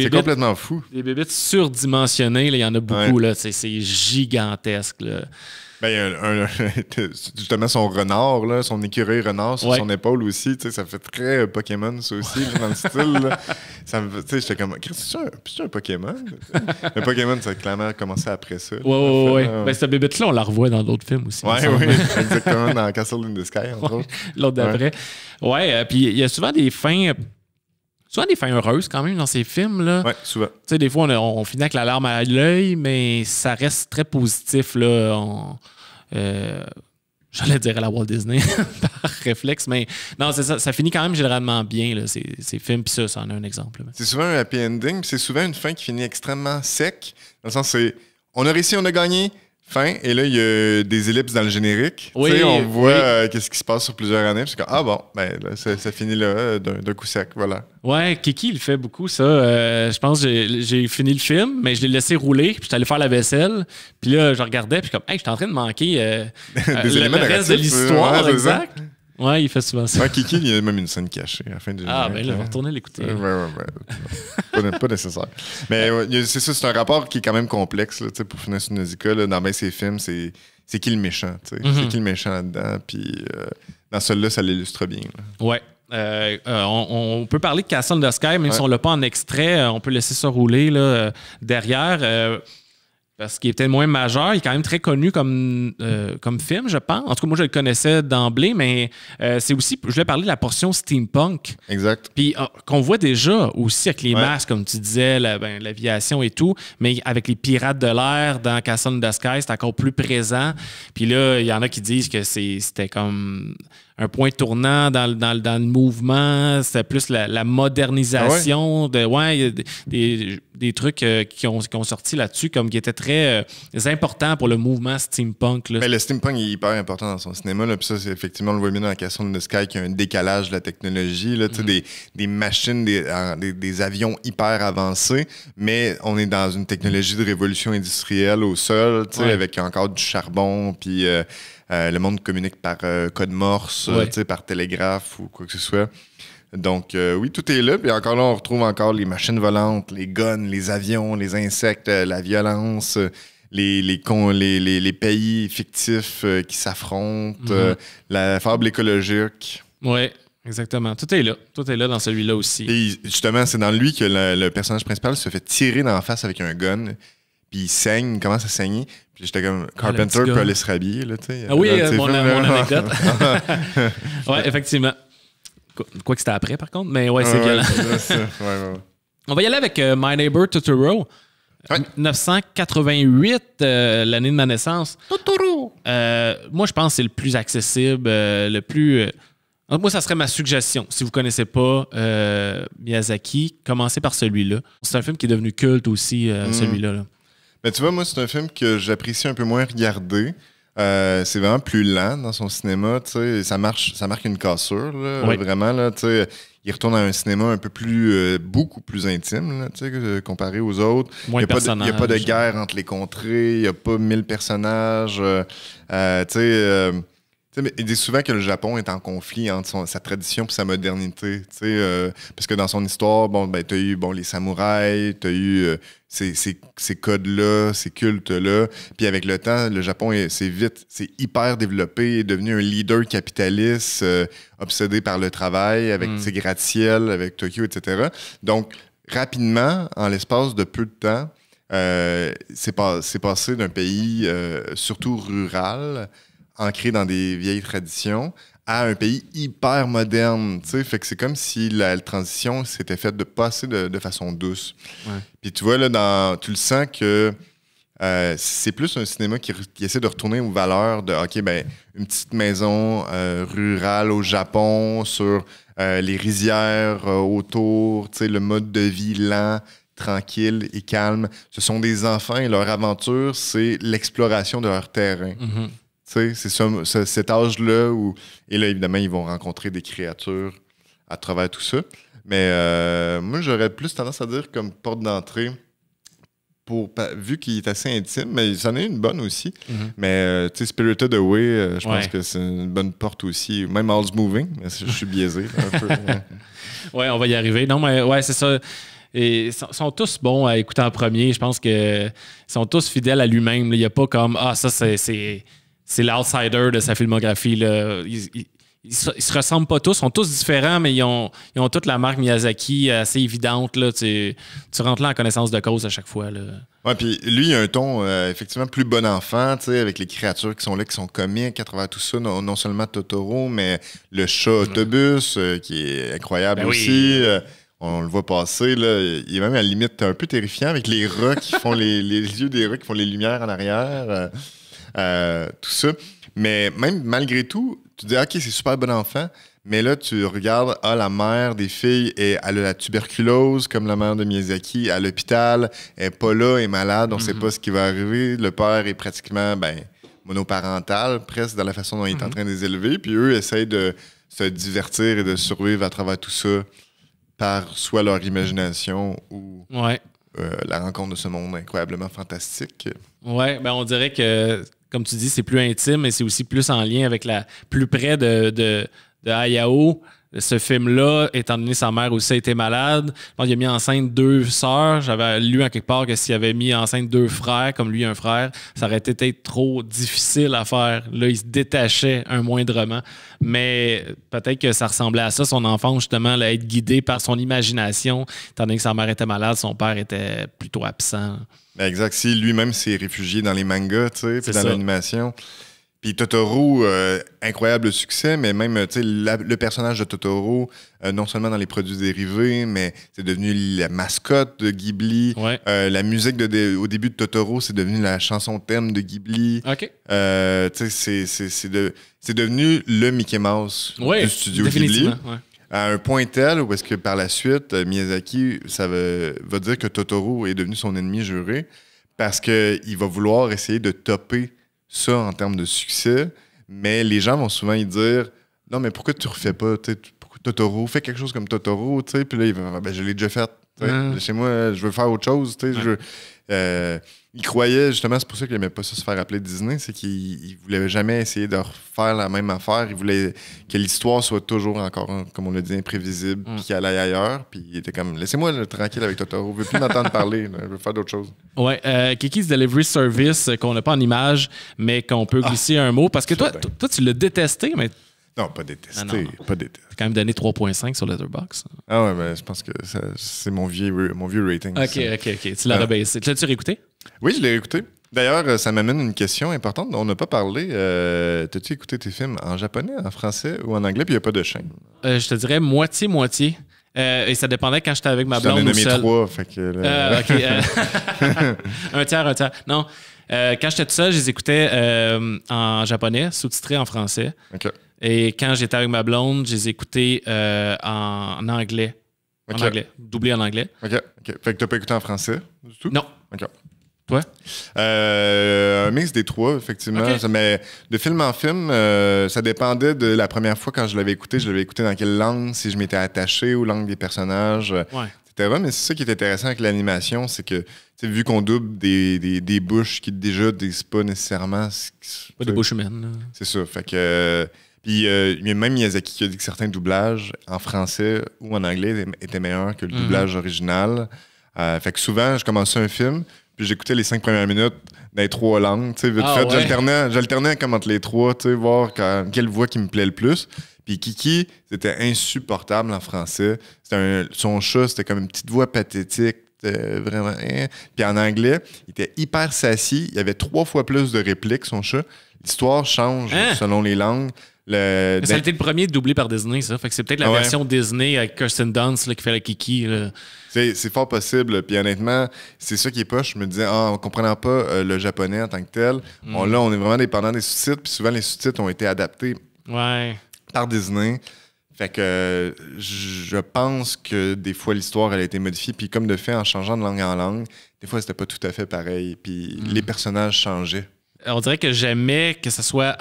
Speaker 2: complètement fou.
Speaker 1: Des bébites surdimensionnées, il y en a beaucoup. Là, c'est gigantesque. Là.
Speaker 2: Ben, justement, son renard, là, son écureuil renard sur son épaule aussi, ça fait très Pokémon, ça aussi, dans le style. J'étais comme, c'est un Pokémon? Le Pokémon, ça a clairement commencé après ça.
Speaker 1: Oui. Ben, cette bébête-là, on la revoit dans d'autres films aussi.
Speaker 2: Oui, exactement, dans Castle in the Sky, entre autres.
Speaker 1: L'autre d'après. Puis il y a souvent des fins... heureuses quand même dans ces films-là.
Speaker 2: Oui, souvent.
Speaker 1: Tu sais, des fois, on finit avec la larme à l'œil, mais ça reste très positif, là. J'allais dire à la Walt Disney par réflexe, mais non, c'est ça. Ça finit quand même généralement bien, là, ces films, puis ça en est un exemple.
Speaker 2: C'est souvent un happy ending, puis c'est souvent une fin qui finit extrêmement sec. Dans le sens, c'est on a réussi, on a gagné. Fin, et là, il y a des ellipses dans le générique. On voit qu'est-ce qui se passe sur plusieurs années. Puis c'est comme, là, ça finit là, d'un coup sec, voilà.
Speaker 1: Ouais, Kiki, il fait beaucoup ça. Je pense que j'ai fini le film, mais je l'ai laissé rouler, puis j'étais allé faire la vaisselle. Puis là, je regardais, puis comme, j'étais en train de manquer le reste de l'histoire, exact. Ouais, il fait souvent ça.
Speaker 2: Kiki, il y a même une scène cachée à la fin du générique.
Speaker 1: Ben là, on va retourner l'écouter.
Speaker 2: Pas nécessaire. Mais c'est ça, c'est un rapport qui est quand même complexe, là, pour finir sur Nausicaa. Là, dans ces films, c'est qui le méchant? C'est qui le méchant là-dedans? Puis dans celui-là, ça l'illustre bien. Là.
Speaker 1: Ouais. On peut parler de Castle in the Sky, même si on ne l'a pas en extrait, on peut laisser ça rouler là, derrière. Parce qu'il est peut-être moins majeur, il est quand même très connu comme film, je pense. En tout cas, moi, je le connaissais d'emblée, mais c'est aussi, je voulais parler de la portion steampunk.
Speaker 2: Exact.
Speaker 1: Puis qu'on voit déjà aussi avec les masques, comme tu disais, l'aviation et tout, mais avec les pirates de l'air dans Castle in the Sky, c'est encore plus présent. Puis là, il y en a qui disent que c'était comme un point tournant dans le mouvement, c'était plus la modernisation. Des trucs qui ont sorti là-dessus, comme qui étaient très importants pour le mouvement steampunk. Là.
Speaker 2: Mais le steampunk est hyper important dans son cinéma. Là, puis ça, c'est effectivement, on le voit bien dans la Castle in the Sky, qu'il y a un décalage de la technologie, là, des machines, des avions hyper avancés, mais on est dans une technologie de révolution industrielle au sol, avec encore du charbon, puis le monde communique par code Morse, par télégraphe ou quoi que ce soit. Donc, oui, tout est là. Puis encore là, on retrouve encore les machines volantes, les guns, les avions, les insectes, la violence, les pays fictifs qui s'affrontent, la fable écologique.
Speaker 1: Oui, exactement. Tout est là. Tout est là dans celui-là aussi.
Speaker 2: Et justement, c'est dans lui que le personnage principal se fait tirer dans la face avec un gun. puis il saigne, il commence à saigner. Puis j'étais comme Carpenter peut aller se rhabiller, là, tu sais.
Speaker 1: Ah oui, mon anecdote. Ouais, effectivement. Quoi que c'était après, par contre, mais ouais, c'est violent. On va y aller avec My Neighbor Totoro. 1988, l'année de ma naissance.
Speaker 2: Totoro!
Speaker 1: Moi, je pense que c'est le plus accessible, le plus... moi, ça serait ma suggestion. Si vous ne connaissez pas Miyazaki, commencez par celui-là. C'est un film qui est devenu culte aussi, celui-là. Là.
Speaker 2: Mais tu vois, moi, c'est un film que j'apprécie un peu moins regarder. C'est vraiment plus lent dans son cinéma. Ça marque une cassure, là, vraiment. Là, il retourne à un cinéma un peu plus, beaucoup plus intime, là, comparé aux autres. Il n'y a pas de guerre entre les contrées, il n'y a pas 1000 personnages. Il dit souvent que le Japon est en conflit entre sa tradition et sa modernité. Parce que dans son histoire, tu as eu les samouraïs, tu as eu ces codes-là, ces cultes-là. Puis avec le temps, le Japon, c'est hyper développé, est devenu un leader capitaliste, obsédé par le travail, avec ses gratte-ciels, avec Tokyo, etc. Donc, rapidement, en l'espace de peu de temps, c'est passé d'un pays surtout rural, ancré dans des vieilles traditions, à un pays hyper moderne. Fait que c'est comme si la transition s'était faite de passer de façon douce. Ouais. Puis tu vois, là, tu le sens que c'est plus un cinéma qui essaie de retourner aux valeurs de, une petite maison rurale au Japon, sur les rizières autour, le mode de vie lent, tranquille et calme. Ce sont des enfants et leur aventure, c'est l'exploration de leur terrain. Mm-hmm. C'est cet âge-là où... Et là, évidemment, ils vont rencontrer des créatures à travers tout ça. Mais moi, j'aurais plus tendance à dire comme porte d'entrée, vu qu'il est assez intime, mais ça en est une bonne aussi. Mm-hmm. Mais Spirited Away, je pense que c'est une bonne porte aussi. Même Howl's Moving, mais je suis biaisé un peu.
Speaker 1: Ouais, on va y arriver. Non, mais ouais, c'est ça. Et ils sont tous bons à écouter en premier. Je pense qu'ils sont tous fidèles à lui-même. Il n'y a pas comme « Ah, ça, c'est l'outsider de sa filmographie. » Là. Ils se ressemblent pas tous. Ils sont tous différents, mais ils ont toute la marque Miyazaki assez évidente. Là. Tu rentres là en connaissance de cause à chaque fois. Là.
Speaker 2: Ouais, puis lui, il a un ton effectivement plus bon enfant, avec les créatures qui sont là, qui sont comiques à travers tout ça. Non seulement Totoro, mais le chat autobus, qui est incroyable aussi. On le voit passer, là. Il est même à la limite un peu terrifiant avec les rats qui font les yeux des rats qui font les lumières en arrière. Tout ça. Mais même malgré tout, tu dis, OK, c'est super bon enfant. Mais là, tu regardes, la mère des filles, elle a la tuberculose, comme la mère de Miyazaki, à l'hôpital. Elle n'est pas là, elle est malade, on ne sait pas ce qui va arriver. Le père est pratiquement monoparental, presque dans la façon dont il est en train de les élever. Puis eux essayent de se divertir et de survivre à travers tout ça par soit leur imagination ou la rencontre de ce monde incroyablement fantastique.
Speaker 1: Ouais, on dirait que, comme tu dis, c'est plus intime, mais c'est aussi plus en lien avec plus près de Hayao. Ce film-là, étant donné sa mère aussi a été malade, je pense qu'il a mis enceinte 2 sœurs. J'avais lu en quelque part que s'il avait mis enceinte 2 frères, comme lui un frère, ça aurait été peut-être trop difficile à faire. Là, il se détachait un moindrement. Mais peut-être que ça ressemblait à ça, son enfant, justement, là, être guidé par son imagination. Étant donné que sa mère était malade, son père était plutôt absent.
Speaker 2: Exact. Si lui-même s'est réfugié dans les mangas, puis dans l'animation. Puis Totoro, incroyable succès, mais même le personnage de Totoro, non seulement dans les produits dérivés, mais c'est devenu la mascotte de Ghibli. Ouais. La musique au début de Totoro, c'est devenu la chanson thème de Ghibli.
Speaker 1: Okay.
Speaker 2: C'est devenu le Mickey Mouse du studio Ghibli. Ouais. À un point tel où est-ce que par la suite, Miyazaki, ça va dire que Totoro est devenu son ennemi juré parce qu'il va vouloir essayer de topper ça en termes de succès, mais les gens vont souvent y dire « Non, mais pourquoi tu refais pas Totoro? Fais quelque chose comme Totoro. » Puis là, il va « Je l'ai déjà fait. Chez moi, je veux faire autre chose. » Il croyait, justement, c'est pour ça qu'il n'aimait pas ça se faire appeler Disney, c'est qu'il voulait jamais essayer de refaire la même affaire. Il voulait que l'histoire soit toujours encore, comme on l'a dit, imprévisible, puis qu'elle aille ailleurs. Puis il était comme, laissez-moi tranquille avec Totoro, je veux plus m'entendre parler, je veux faire d'autres choses.
Speaker 1: Ouais, Kiki's Delivery Service, qu'on n'a pas en image, mais qu'on peut glisser un mot, parce que toi, tu l'as détesté, mais...
Speaker 2: Non, pas détesté.
Speaker 1: Non.
Speaker 2: Pas détesté.
Speaker 1: T'as quand même donné 3.5 sur Letterboxd.
Speaker 2: Ah ouais, mais je pense que c'est mon vieux rating.
Speaker 1: OK. Tu l'as rebaissé. L'as-tu réécouté?
Speaker 2: Oui, je l'ai écouté. D'ailleurs, ça m'amène une question importante dont on n'a pas parlé. T'as-tu écouté tes films en japonais, en français ou en anglais, puis il n'y a pas de chaîne?
Speaker 1: Je te dirais moitié-moitié. Et ça dépendait quand j'étais avec ma blonde ou seul.
Speaker 2: J'en ai nommé 3, fait que... Là...
Speaker 1: OK. un tiers. Non. Quand j'étais tout seul, je les écoutais en japonais, sous-titrés en français.
Speaker 2: OK.
Speaker 1: Et quand j'étais avec ma blonde, je les écoutais en anglais.
Speaker 2: Okay.
Speaker 1: En anglais. Doublé en anglais.
Speaker 2: OK. Fait que t'as pas écouté en français du tout?
Speaker 1: Non.
Speaker 2: OK.
Speaker 1: Toi?
Speaker 2: Un mix des trois, effectivement.
Speaker 1: Okay.
Speaker 2: Mais de film en film, ça dépendait de la première fois quand je l'avais écouté dans quelle langue, si je m'étais attaché aux langues des personnages.
Speaker 1: Ouais.
Speaker 2: Etc. Mais c'est ça qui est intéressant avec l'animation, c'est que vu qu'on double des bouches qui déjà disent pas nécessairement...
Speaker 1: Pas des bouches humaines. Là.
Speaker 2: C'est ça. Fait que... Puis il y a même Miyazaki qui a dit que certains doublages en français ou en anglais étaient meilleurs que le doublage original. Fait que souvent, je commençais un film, puis j'écoutais les 5 premières minutes dans les 3 langues. Vite fait, j'alternais comme entre les 3, voir quelle voix qui me plaît le plus. Puis Kiki, c'était insupportable en français. Son chat, c'était comme une petite voix pathétique. Vraiment. Puis en anglais, il était hyper sassy. Il y avait 3 fois plus de répliques, son chat. L'histoire change selon les langues. Ça
Speaker 1: a été le premier doublé par Disney, ça. Fait que c'est peut-être la version Disney avec Kirsten Dunst là, qui fait la Kiki. Là.
Speaker 2: C'est fort possible. Puis honnêtement, c'est ça qui est poche. Je me disais, en comprenant pas le japonais en tant que tel, là, on est vraiment dépendant des sous-titres. Puis souvent, les sous-titres ont été adaptés par Disney. Fait que je pense que des fois, l'histoire, elle a été modifiée. Puis comme de fait, en changeant de langue en langue, des fois, c'était pas tout à fait pareil. Puis les personnages changeaient.
Speaker 1: On dirait que j'aimais que ce soit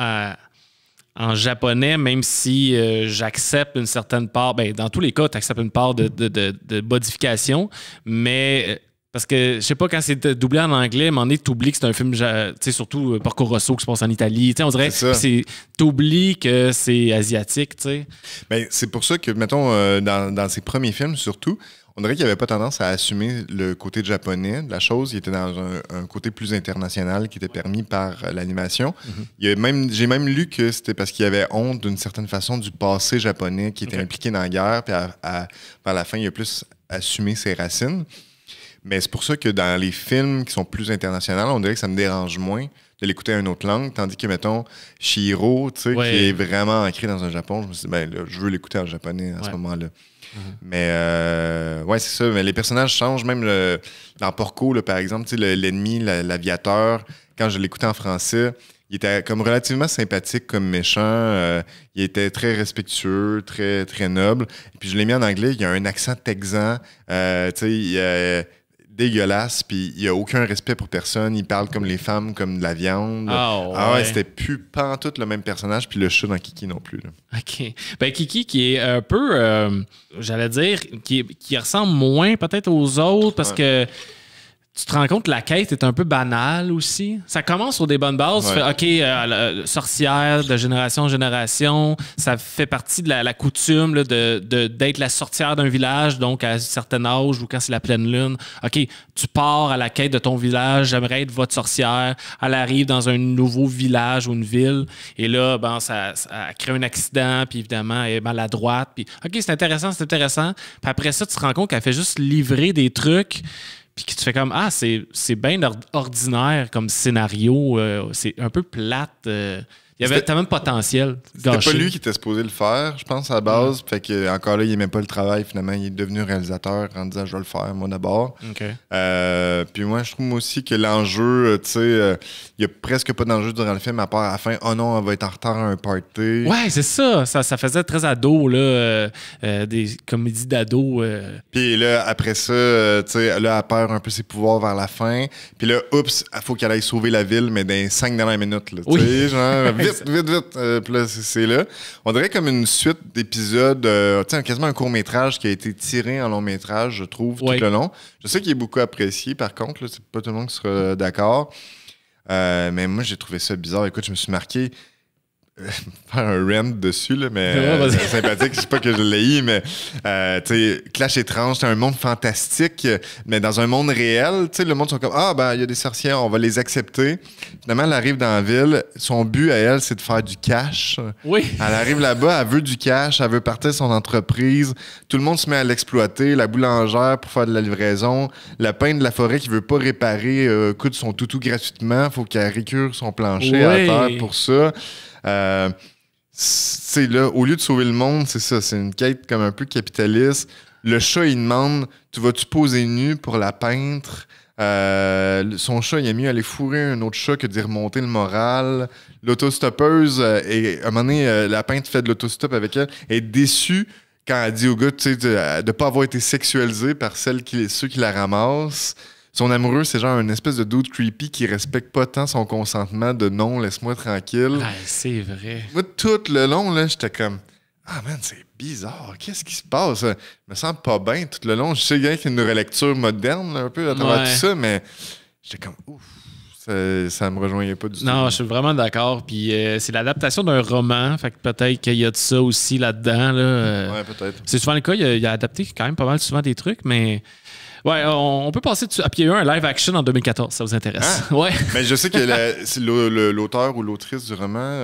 Speaker 1: en japonais, même si j'accepte une certaine part. Ben, dans tous les cas, tu acceptes une part de modification, mais parce que je sais pas, quand c'est doublé en anglais, à un moment donné, t'oublies que c'est un film, tu sais, surtout Porco Rosso qui se passe en Italie. On dirait que t'oublies que c'est asiatique, tu sais.
Speaker 2: Ben, c'est pour ça que, mettons, dans ses premiers films, surtout, on dirait qu'il n'avait pas tendance à assumer le côté japonais de la chose. Il était dans un côté plus international qui était permis par l'animation. J'ai même lu que c'était parce qu'il avait honte d'une certaine façon du passé japonais qui était impliqué dans la guerre. Puis par la fin, il a plus assumé ses racines. Mais c'est pour ça que dans les films qui sont plus internationaux, on dirait que ça me dérange moins de l'écouter à une autre langue. Tandis que, mettons, Chihiro, tu sais, qui est vraiment ancré dans un Japon, je me suis dit, ben là, je veux l'écouter en japonais à ce moment-là. Mais c'est ça. Mais les personnages changent. Même dans Porco, là, par exemple, l'ennemi, l'aviateur, quand je l'écoutais en français, il était comme relativement sympathique comme méchant. Il était très respectueux, très, très noble. Et puis je l'ai mis en anglais. Il y a un accent texan. Dégueulasse, puis il n'y a aucun respect pour personne. Il parle comme les femmes, comme de la viande. C'était plus pantoute le même personnage, puis le chat dans Kiki non plus. Là.
Speaker 1: OK. Ben Kiki qui est un peu, j'allais dire, qui ressemble moins peut-être aux autres, parce que tu te rends compte que la quête est un peu banale aussi. Ça commence sur des bonnes bases. Tu fais, sorcière de génération en génération. Ça fait partie de la coutume là, d'être la sorcière d'un village, donc à un certain âge ou quand c'est la pleine lune. OK, tu pars à la quête de ton village. J'aimerais être votre sorcière. Elle arrive dans un nouveau village ou une ville. Et là, ça crée un accident. Puis évidemment, elle est maladroite. Puis OK, c'est intéressant. Puis après ça, tu te rends compte qu'elle fait juste livrer des trucs. Puis que tu fais comme, c'est bien ordinaire comme scénario. C'est un peu plate. Il y avait tellement de potentiel.
Speaker 2: C'était pas lui qui était supposé le faire, je pense, à la base. Fait que encore là, il aimait pas le travail. Finalement, il est devenu réalisateur en disant, je vais le faire, moi, d'abord. Puis moi, je trouve aussi que l'enjeu, tu sais, il y a presque pas d'enjeu durant le film, à part à la fin, oh non, on va être en retard à un party.
Speaker 1: Ouais, c'est ça. Ça faisait très ado, là. Des comédies d'ado.
Speaker 2: Puis là, après ça, tu sais, là, elle perd un peu ses pouvoirs vers la fin. Puis là, oups, il faut qu'elle aille sauver la ville, mais dans les 5 dernières minutes, là. Tu sais, genre, vite. Puis là, c'est là. On dirait comme une suite d'épisodes, tu sais, quasiment un court-métrage qui a été tiré en long-métrage, je trouve, tout le long. Je sais qu'il est beaucoup apprécié, par contre, là, c'est pas tout le monde qui sera d'accord. Mais moi, j'ai trouvé ça bizarre. Écoute, je me suis marqué faire un rant dessus, là, mais c'est sympathique. Je sais pas que je l'ai, mais tu sais, Clash étrange, c'est un monde fantastique, mais dans un monde réel, tu sais, le monde sont comme il y a des sorcières, on va les accepter. Finalement, elle arrive dans la ville, son but à elle, c'est de faire du cash.
Speaker 1: Oui.
Speaker 2: Elle arrive là-bas, elle veut du cash, elle veut partir son entreprise. Tout le monde se met à l'exploiter. La boulangère pour faire de la livraison, le peintre de la forêt qui veut pas réparer coûte son toutou gratuitement, faut qu'elle récure son plancher à terre pour ça. C'est là, au lieu de sauver le monde, c'est ça, c'est une quête comme un peu capitaliste. Le chat, il demande, tu vas-tu poser nu pour la peintre? Son chat, il a mieux aller fourrer un autre chat que d'y remonter le moral. L'autostoppeuse, et à un moment donné, la peintre fait de l'autostop avec elle, elle est déçue quand elle dit au gars, tu sais, de ne pas avoir été sexualisée par ceux qui la ramassent. Son amoureux, c'est genre une espèce de dude creepy qui respecte pas tant son consentement de non, laisse-moi tranquille.
Speaker 1: Ah, c'est vrai.
Speaker 2: Moi, tout le long, là, j'étais comme man, c'est bizarre, qu'est-ce qui se passe? Je me sens pas bien tout le long. Je sais qu'il y a une relecture moderne, là, un peu, à travers tout ça, mais j'étais comme ouf. Ça me rejoignait pas du tout.
Speaker 1: Non, je suis vraiment d'accord. Puis c'est l'adaptation d'un roman. Fait que peut-être qu'il y a de ça aussi là-dedans. Là.
Speaker 2: Ouais, peut-être.
Speaker 1: C'est souvent le cas. Il a adapté quand même pas mal souvent des trucs, mais. Ouais, on peut passer dessus. Ah, puis il y a eu un live action en 2014, ça vous intéresse?
Speaker 2: Ah,
Speaker 1: ouais.
Speaker 2: Mais je sais que l'auteur ou l'autrice du roman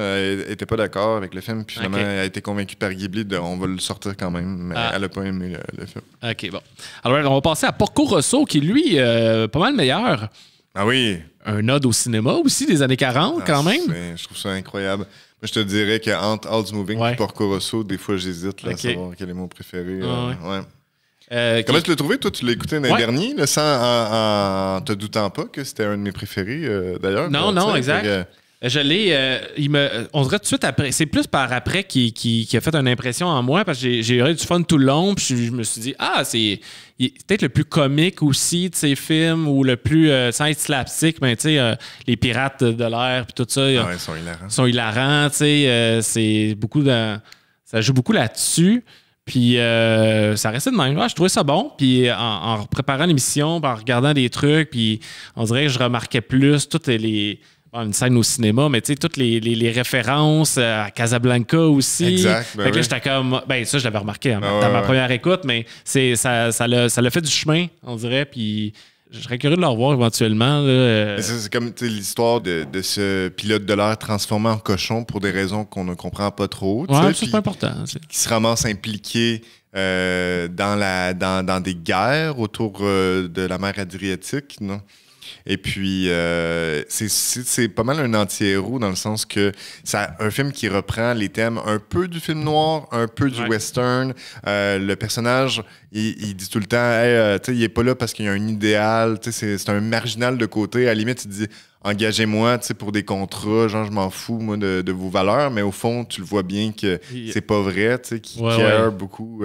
Speaker 2: était pas d'accord avec le film, puis finalement, elle a été convaincue par Ghibli on va le sortir quand même, mais elle a pas aimé le film.
Speaker 1: OK, bon. Alors, on va passer à Porco Rosso, qui, lui, pas mal meilleur.
Speaker 2: Ah oui?
Speaker 1: Un ode au cinéma aussi, des années 40, quand même.
Speaker 2: Je trouve ça incroyable. Moi, je te dirais qu'entre Howl's Moving et Porco Rosso, des fois, j'hésite à savoir quel est mon préféré. Comment tu l'as trouvé, toi? Tu l'as écouté l'année dernière, en te doutant pas que c'était un de mes préférés, d'ailleurs?
Speaker 1: Non, exact. Je l'ai. On dirait tout de suite après. C'est plus par après qui a fait une impression en moi parce que j'ai eu du fun tout le long. Puis je me suis dit, c'est peut-être le plus comique aussi de ces films ou le plus sans être slapstick, mais tu sais, les pirates de l'air puis tout ça.
Speaker 2: Ils sont hilarants.
Speaker 1: C'est beaucoup ça joue beaucoup là-dessus. Puis ça restait de même. Je trouvais ça bon. Puis en préparant l'émission, en regardant des trucs, puis on dirait que je remarquais plus toutes les. Une scène au cinéma, mais tu sais, toutes les références à Casablanca aussi.
Speaker 2: Exact.
Speaker 1: Fait que là, j'étais comme. Ça, je l'avais remarqué dans ma première écoute, mais ça l'a fait du chemin, on dirait. Puis je serais curieux de le revoir éventuellement.
Speaker 2: C'est comme l'histoire de ce pilote de l'air transformé en cochon pour des raisons qu'on ne comprend pas trop.
Speaker 1: C'est pas important.
Speaker 2: Qui se ramasse impliqué dans des guerres autour de la mer Adriatique, non? Et puis, c'est pas mal un anti-héros dans le sens que c'est un film qui reprend les thèmes un peu du film noir, un peu du western. Le personnage, il dit tout le temps, il est pas là parce qu'il y a un idéal, c'est un marginal de côté. À la limite, il dit, engagez-moi pour des contrats, genre je m'en fous moi de vos valeurs, mais au fond, tu le vois bien que c'est pas vrai, qu'il care beaucoup.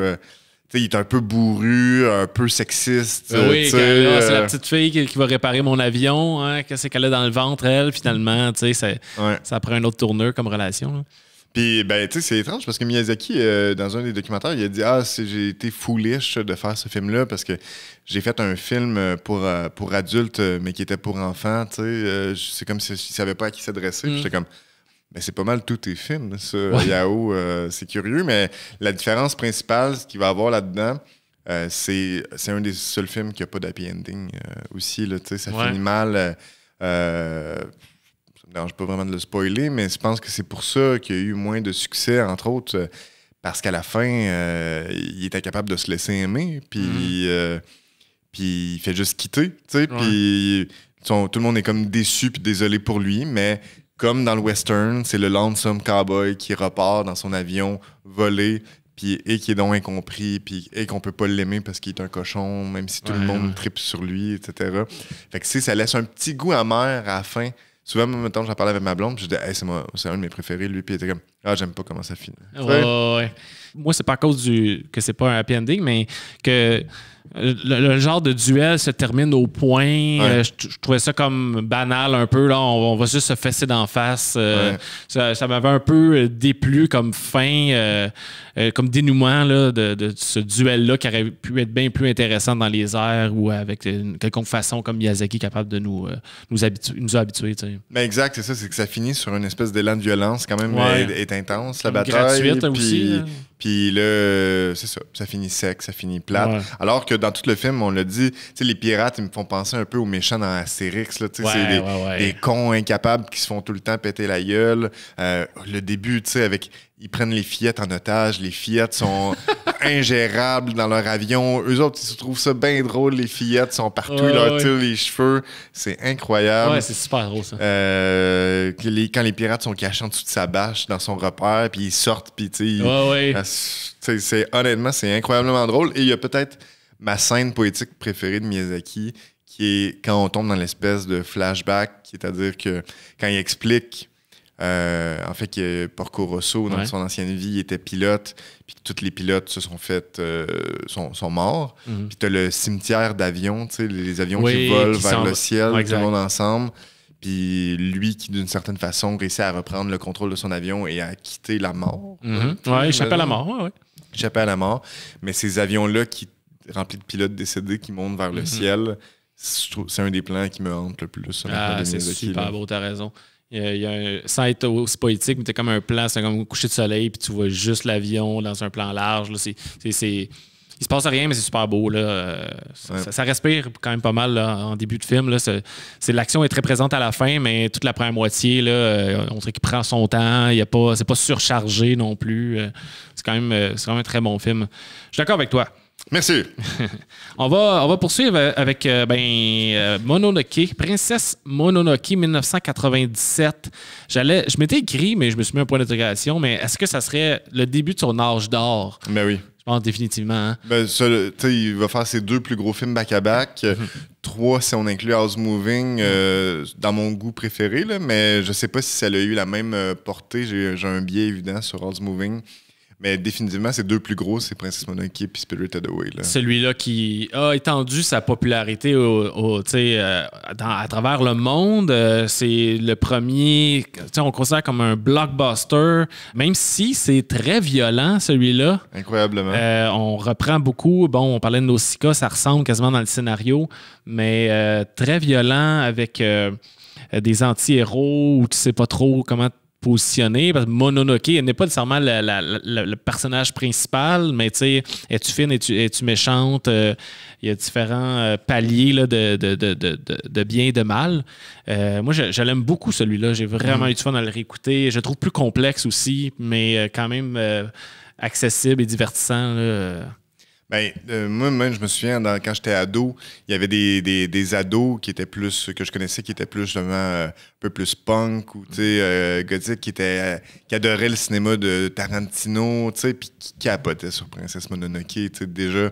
Speaker 2: Il est un peu bourru, un peu sexiste.
Speaker 1: C'est la petite fille qui va réparer mon avion. Hein, qu'est-ce qu'elle a dans le ventre, elle, finalement. Ça prend un autre tourneur comme relation. Là.
Speaker 2: Puis, c'est étrange parce que Miyazaki, dans un des documentaires, il a dit j'ai été foolish de faire ce film-là parce que j'ai fait un film pour adultes, mais qui était pour enfants. C'est comme s'il ne savait pas à qui s'adresser. J'étais comme. C'est pas mal tous tes films, ça, Yao. C'est curieux, mais la différence principale, ce qu'il va y avoir là-dedans, c'est un des seuls films qui n'a pas d'happy ending aussi. Là, ça finit mal. Ça me dérange pas vraiment de le spoiler, mais je pense que c'est pour ça qu'il y a eu moins de succès, entre autres, parce qu'à la fin, il est incapable de se laisser aimer, puis il fait juste quitter. Puis tout le monde est comme déçu puis désolé pour lui, mais... Comme dans le western, c'est le lonesome cowboy qui repart dans son avion volé et qui est donc incompris et qu'on peut pas l'aimer parce qu'il est un cochon, même si tout le monde tripe sur lui, etc. Fait que ça laisse un petit goût amer à la fin. Souvent, mettons, j'en parlais avec ma blonde, puis je disais c'est un de mes préférés, lui, puis il était comme j'aime pas comment ça finit.
Speaker 1: Moi, c'est pas à cause que c'est pas un happy ending, mais que le genre de duel se termine au point. Je trouvais ça comme banal un peu. Là, on va juste se fesser d'en face. Ça m'avait un peu déplu comme fin. comme dénouement là, de ce duel-là qui aurait pu être bien plus intéressant dans les airs ou avec une quelconque façon comme Miyazaki capable de nous habituer.
Speaker 2: Ben exact, c'est ça, c'est que ça finit sur une espèce d'élan de violence quand même est intense, la bataille.
Speaker 1: Gratuite aussi.
Speaker 2: Puis là, c'est ça finit sec, ça finit plate. Ouais. Alors que dans tout le film, on l'a dit, les pirates, ils me font penser un peu aux méchants dans Astérix. Là, c'est des cons incapables qui se font tout le temps péter la gueule. Le début, avec... Ils prennent les fillettes en otage. Les fillettes sont ingérables dans leur avion. Eux autres, ils se trouvent ça bien drôle. Les fillettes sont partout. Ils leur tirent les cheveux. C'est incroyable.
Speaker 1: Ouais, c'est super drôle, ça.
Speaker 2: Quand les pirates sont cachés en dessous de sa bâche dans son repère, puis ils sortent, puis tu sais... Honnêtement, c'est incroyablement drôle. Et il y a peut-être ma scène poétique préférée de Miyazaki, qui est quand on tombe dans l'espèce de flashback, c'est-à-dire que quand il explique... en fait, que Porco Rosso, dans son ancienne vie, était pilote, puis tous les pilotes se sont sont morts. Puis t'as le cimetière d'avions, les avions qui volent vers le ciel, tout le monde ensemble. Puis lui qui, d'une certaine façon, réussit à reprendre le contrôle de son avion et à quitter la mort.
Speaker 1: Échapper à la mort,
Speaker 2: Échapper à la mort. Mais ces avions-là, remplis de pilotes décédés, qui montent vers le ciel, c'est un des plans qui me hante le plus.
Speaker 1: C'est super beau, t'as raison. Sans être aussi poétique, mais t'as comme un plan, c'est comme un coucher de soleil, puis tu vois juste l'avion dans un plan large. Là, il se passe rien, mais c'est super beau. Là. Ça respire quand même pas mal là, en début de film. Là. L'action est très présente à la fin, mais toute la première moitié, là, on dirait qu'il prend son temps. C'est pas surchargé non plus. C'est quand même un très bon film. Je suis d'accord avec toi.
Speaker 2: Merci.
Speaker 1: On va poursuivre avec Mononoke, Princesse Mononoke 1997. Je m'étais écrit, mais je me suis mis un point d'interrogation, mais est-ce que ça serait le début de son âge d'or?
Speaker 2: Ben oui.
Speaker 1: Je pense définitivement. Hein?
Speaker 2: Ben, il va faire ses 2 plus gros films back-à-back. 3 si on inclut House Moving, dans mon goût préféré, là, mais je sais pas si ça a eu la même portée. J'ai un biais évident sur House Moving. Mais définitivement, ces 2 plus gros, c'est Princess Mononoke et Spirited Away. Là.
Speaker 1: Celui-là qui a étendu sa popularité à travers le monde. C'est le premier, on considère comme un blockbuster, même si c'est très violent, celui-là.
Speaker 2: Incroyablement.
Speaker 1: On reprend beaucoup. Bon, on parlait de Nausicaa, ça ressemble quasiment dans le scénario, mais très violent avec des anti-héros où tu sais pas trop comment positionné, parce que Mononoke, elle n'est pas nécessairement le personnage principal, mais tu sais, es-tu fine, es-tu méchante? Il y a différents paliers là, de bien et de mal. Moi, je l'aime beaucoup, celui-là. J'ai vraiment eu du fun à le réécouter. Je le trouve plus complexe aussi, mais quand même accessible et divertissant. Là.
Speaker 2: Ben, moi, je me souviens, quand j'étais ado, il y avait des ados qui étaient plus, que je connaissais, qui étaient plus, justement, un peu plus punk ou, gothique, qui adoraient le cinéma de Tarantino, puis qui capotaient sur Princesse Mononoke, déjà.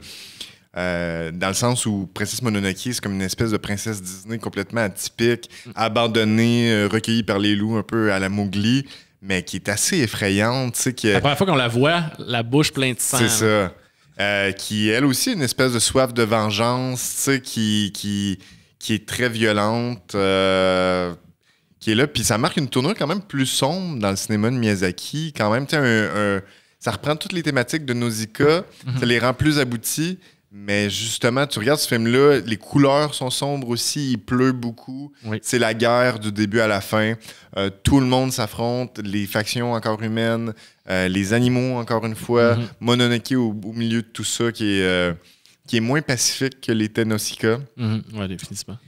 Speaker 2: Dans le sens où Princesse Mononoke, c'est comme une espèce de princesse Disney complètement atypique, abandonnée, recueillie par les loups, un peu à la Mowgli, mais qui est assez effrayante.
Speaker 1: La première fois qu'on la voit, la bouche pleine de sang.
Speaker 2: C'est ça. Qui, elle aussi, une espèce de soif de vengeance, qui est très violente, qui est là. Puis ça marque une tournure quand même plus sombre dans le cinéma de Miyazaki. Quand même, ça reprend toutes les thématiques de Nausicaa, ça les rend plus abouties. Mais justement, tu regardes ce film-là, les couleurs sont sombres aussi, il pleut beaucoup. Oui. C'est la guerre du début à la fin. Tout le monde s'affronte, les factions encore humaines, les animaux encore une fois. Mononoke au milieu de tout ça qui est moins pacifique que l'était Nausicaa.
Speaker 1: Oui, définitivement.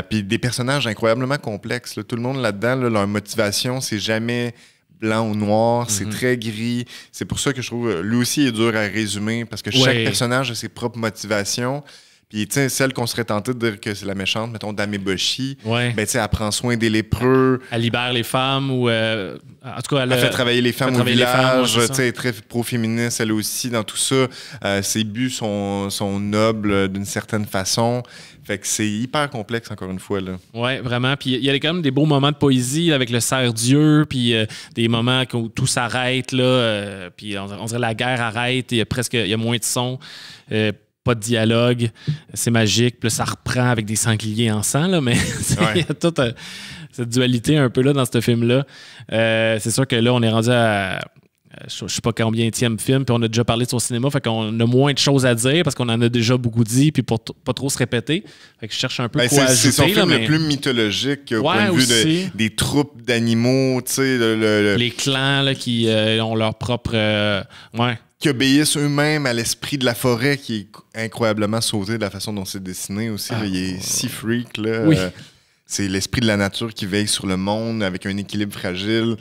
Speaker 2: Puis des personnages incroyablement complexes. Là. Tout le monde là-dedans, leur motivation, c'est jamais blanc ou noir, c'est très gris. C'est pour ça que je trouve lui aussi est dur à résumer parce que chaque personnage a ses propres motivations. Puis, tu sais, celle qu'on serait tenté de dire que c'est la méchante, mettons, Dameboshi, ben, tu sais, elle prend soin des lépreux.
Speaker 1: Elle libère les femmes ou... en tout cas,
Speaker 2: elle fait travailler les femmes au village. Tu sais, elle est très pro-féministe, elle aussi, dans tout ça. Ses buts sont nobles d'une certaine façon. Fait que c'est hyper complexe, encore une fois.
Speaker 1: Oui, vraiment. Puis il y a quand même des beaux moments de poésie avec le cerf-dieu, puis des moments où tout s'arrête, là. Puis on dirait la guerre arrête, il y a moins de son. Pas de dialogue, c'est magique. Puis là, ça reprend avec des sangliers en sang, là, mais il y a toute cette dualité un peu là dans ce film-là. C'est sûr que là, on est rendu à je sais pas combienième film, puis on a déjà parlé de son cinéma, fait qu'on a moins de choses à dire parce qu'on en a déjà beaucoup dit, puis pour pas trop se répéter. Fait que je cherche un peu quoi ajouter.
Speaker 2: C'est son film le plus mythologique au point de vue des troupes d'animaux, tu sais.
Speaker 1: Les clans là, qui ont leur propre...
Speaker 2: qui obéissent eux-mêmes à l'esprit de la forêt, qui est incroyablement sauté de la façon dont c'est dessiné aussi. Là, il est si freak, là.
Speaker 1: Oui.
Speaker 2: C'est l'esprit de la nature qui veille sur le monde avec un équilibre fragile.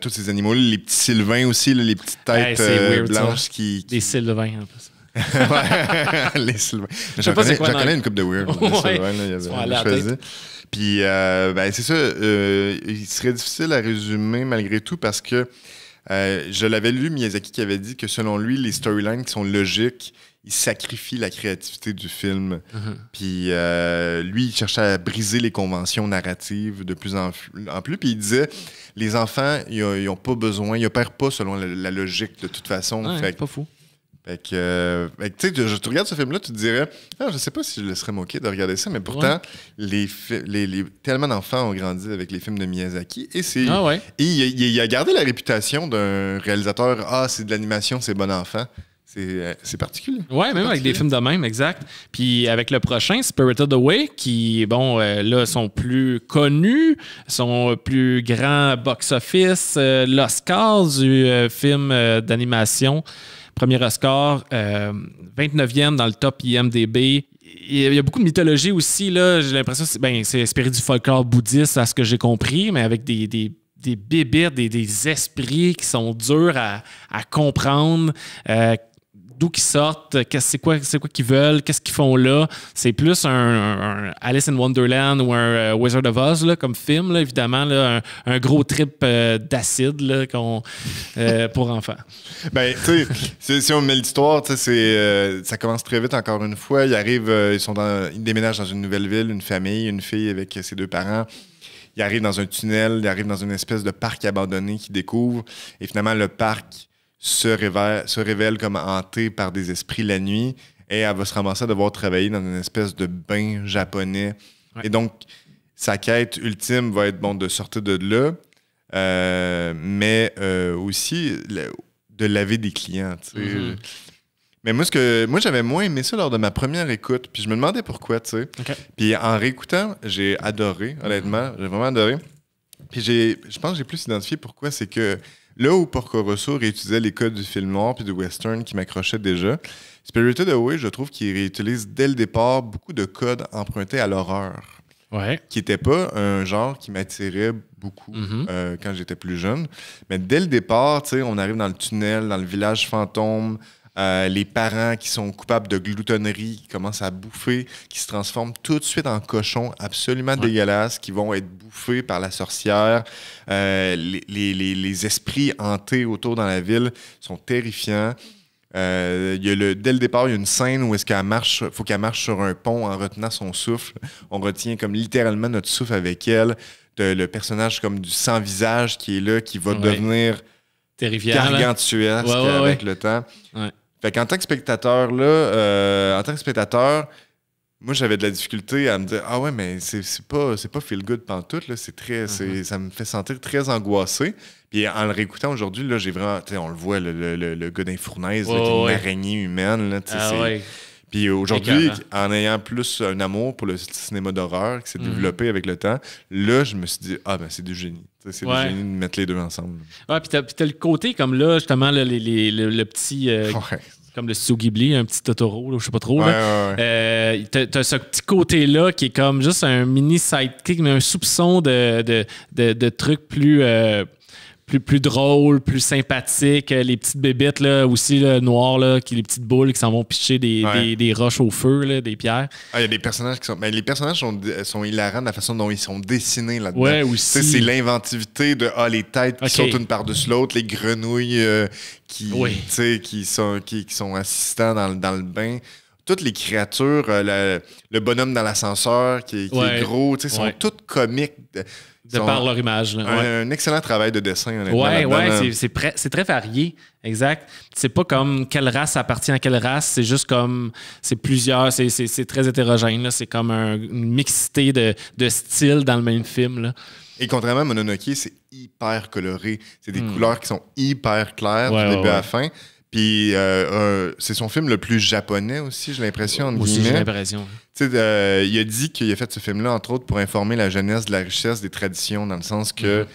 Speaker 2: Tous ces animaux-là, les petits sylvains aussi, là, les petites têtes blanches qui...
Speaker 1: Des sylvains, en plus.
Speaker 2: Ouais, les sylvains. J'en connais une couple de weird. Sylvains, puis, c'est ça. Il serait difficile à résumer malgré tout parce que je l'avais lu, Miyazaki, qui avait dit que selon lui, les storylines qui sont logiques, il sacrifie la créativité du film. Puis lui, il cherchait à briser les conventions narratives de plus en plus. Puis il disait, les enfants, ils n'ont pas besoin, ils n'opèrent pas selon la logique de toute façon.
Speaker 1: Ouais, pas fou.
Speaker 2: Fait que tu sais, tu regardes ce film-là, tu te dirais, je sais pas si je laisserais moquer de regarder ça, mais pourtant, tellement d'enfants ont grandi avec les films de Miyazaki. Et il a gardé la réputation d'un réalisateur, c'est de l'animation, c'est bon enfant. C'est particulier.
Speaker 1: Oui, même avec des films de même, exact. Puis avec le prochain, Spirited Away, qui, là, sont plus connus, sont plus grands box-office, l'Oscar du film d'animation, premier Oscar, 29e dans le top IMDb. Il y a beaucoup de mythologie aussi, là. J'ai l'impression que c'est inspiré du folklore bouddhiste, à ce que j'ai compris, mais avec des bébites, des esprits qui sont durs à comprendre, d'où qu'ils sortent, c'est quoi qu'ils veulent, qu'est-ce qu'ils font là. C'est plus un Alice in Wonderland ou un Wizard of Oz là, comme film, là, évidemment, là, un gros trip d'acide là, pour enfants.
Speaker 2: Tu sais, si on met l'histoire, ça commence très vite encore une fois. Ils déménagent dans une nouvelle ville, une famille, une fille avec ses 2 parents. Ils arrivent dans un tunnel, ils arrivent dans une espèce de parc abandonné qu'ils découvrent. Et finalement, le parc se révèle comme hanté par des esprits la nuit et elle va se ramasser à devoir travailler dans une espèce de bain japonais. Ouais. Et donc, sa quête ultime va être de sortir de là, mais aussi de laver des clients. Mm-hmm. Mais moi, j'avais moins aimé ça lors de ma première écoute, puis je me demandais pourquoi, tu sais. Okay. Puis en réécoutant, j'ai adoré, honnêtement, j'ai vraiment adoré. Puis je pense que j'ai plus identifié pourquoi, c'est que là où Porco Rosso réutilisait les codes du film noir puis du western qui m'accrochaient déjà, Spirited Away, je trouve qu'il réutilise dès le départ beaucoup de codes empruntés à l'horreur.
Speaker 1: Ouais.
Speaker 2: Qui n'était pas un genre qui m'attirait beaucoup quand j'étais plus jeune. Mais dès le départ, on arrive dans le tunnel, dans le village fantôme, les parents qui sont coupables de gloutonnerie, qui commencent à bouffer, qui se transforment tout de suite en cochons absolument dégueulasses, qui vont être bouffés par la sorcière. Les esprits hantés autour dans la ville sont terrifiants. Dès le départ, il y a une scène où faut qu'elle marche sur un pont en retenant son souffle. On retient comme littéralement notre souffle avec elle. Le personnage comme du sans-visage qui est là, qui va devenir gargantuesque avec le temps. Ouais. Fait qu'en tant que spectateur, moi, j'avais de la difficulté à me dire « Ah ouais, mais c'est pas feel good pantoute, là. Ça me fait sentir très angoissé. » Puis en le réécoutant aujourd'hui, là, j'ai vraiment... On le voit, le gars d'un fournaise qui est une araignée humaine. Là, Puis aujourd'hui, en ayant plus un amour pour le cinéma d'horreur qui s'est développé avec le temps, là, je me suis dit « Ah, ben c'est du génie. » C'est du génie de mettre les deux ensemble. Ouais, puis t'as le côté comme là, justement, là, le petit... comme le studio Ghibli, un petit Totoro, là, je sais pas trop. T'as ce petit côté-là qui est comme juste un mini sidekick, mais un soupçon de trucs plus drôle, plus sympathique. Les petites bébites là, aussi là, noires, là, les petites boules qui s'en vont picher des roches au feu, là, des pierres. Il y a des personnages qui sont... Mais les personnages sont hilarants de la façon dont ils sont dessinés là-dedans. Ouais, aussi. C'est l'inventivité de les têtes qui sautent une par-dessus l'autre, les grenouilles qui sont assistants dans le bain. Toutes les créatures, le bonhomme dans l'ascenseur qui est gros, sont toutes comiques. De par leur image. Là. Un excellent travail de dessin, honnêtement. C'est très varié, exact. C'est pas comme quelle race appartient à quelle race, c'est juste comme, c'est plusieurs, c'est très hétérogène. C'est comme une mixité de styles dans le même film. Là. Et contrairement à Mononoke, c'est hyper coloré. C'est des couleurs qui sont hyper claires du début à la fin. Puis c'est son film le plus japonais aussi, j'ai l'impression.
Speaker 1: Moi aussi, j'ai l'impression.
Speaker 2: Il a dit qu'il a fait ce film-là, entre autres, pour informer la jeunesse de la richesse des traditions, dans le sens que,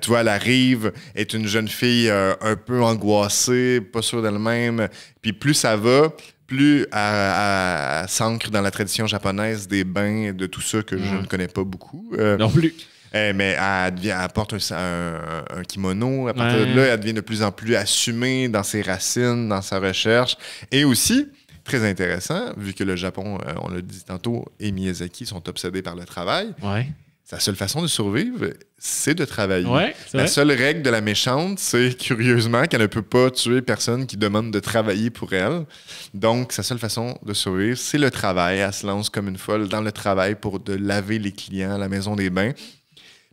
Speaker 2: tu vois, elle arrive, est une jeune fille un peu angoissée, pas sûre d'elle-même. Puis plus ça va, plus elle s'ancre dans la tradition japonaise des bains, de tout ça que je ne connais pas beaucoup.
Speaker 1: Non plus.
Speaker 2: Mais elle porte un kimono. À partir de là, elle devient de plus en plus assumée dans ses racines, dans sa recherche. Et aussi, très intéressant, vu que le Japon, on l'a dit tantôt, et Miyazaki sont obsédés par le travail.
Speaker 1: Ouais.
Speaker 2: Sa seule façon de survivre, c'est de travailler.
Speaker 1: Ouais,
Speaker 2: la seule règle de la méchante, c'est curieusement qu'elle ne peut pas tuer personne qui demande de travailler pour elle. Donc, sa seule façon de survivre, c'est le travail. Elle se lance comme une folle dans le travail pour de laver les clients à la maison des bains.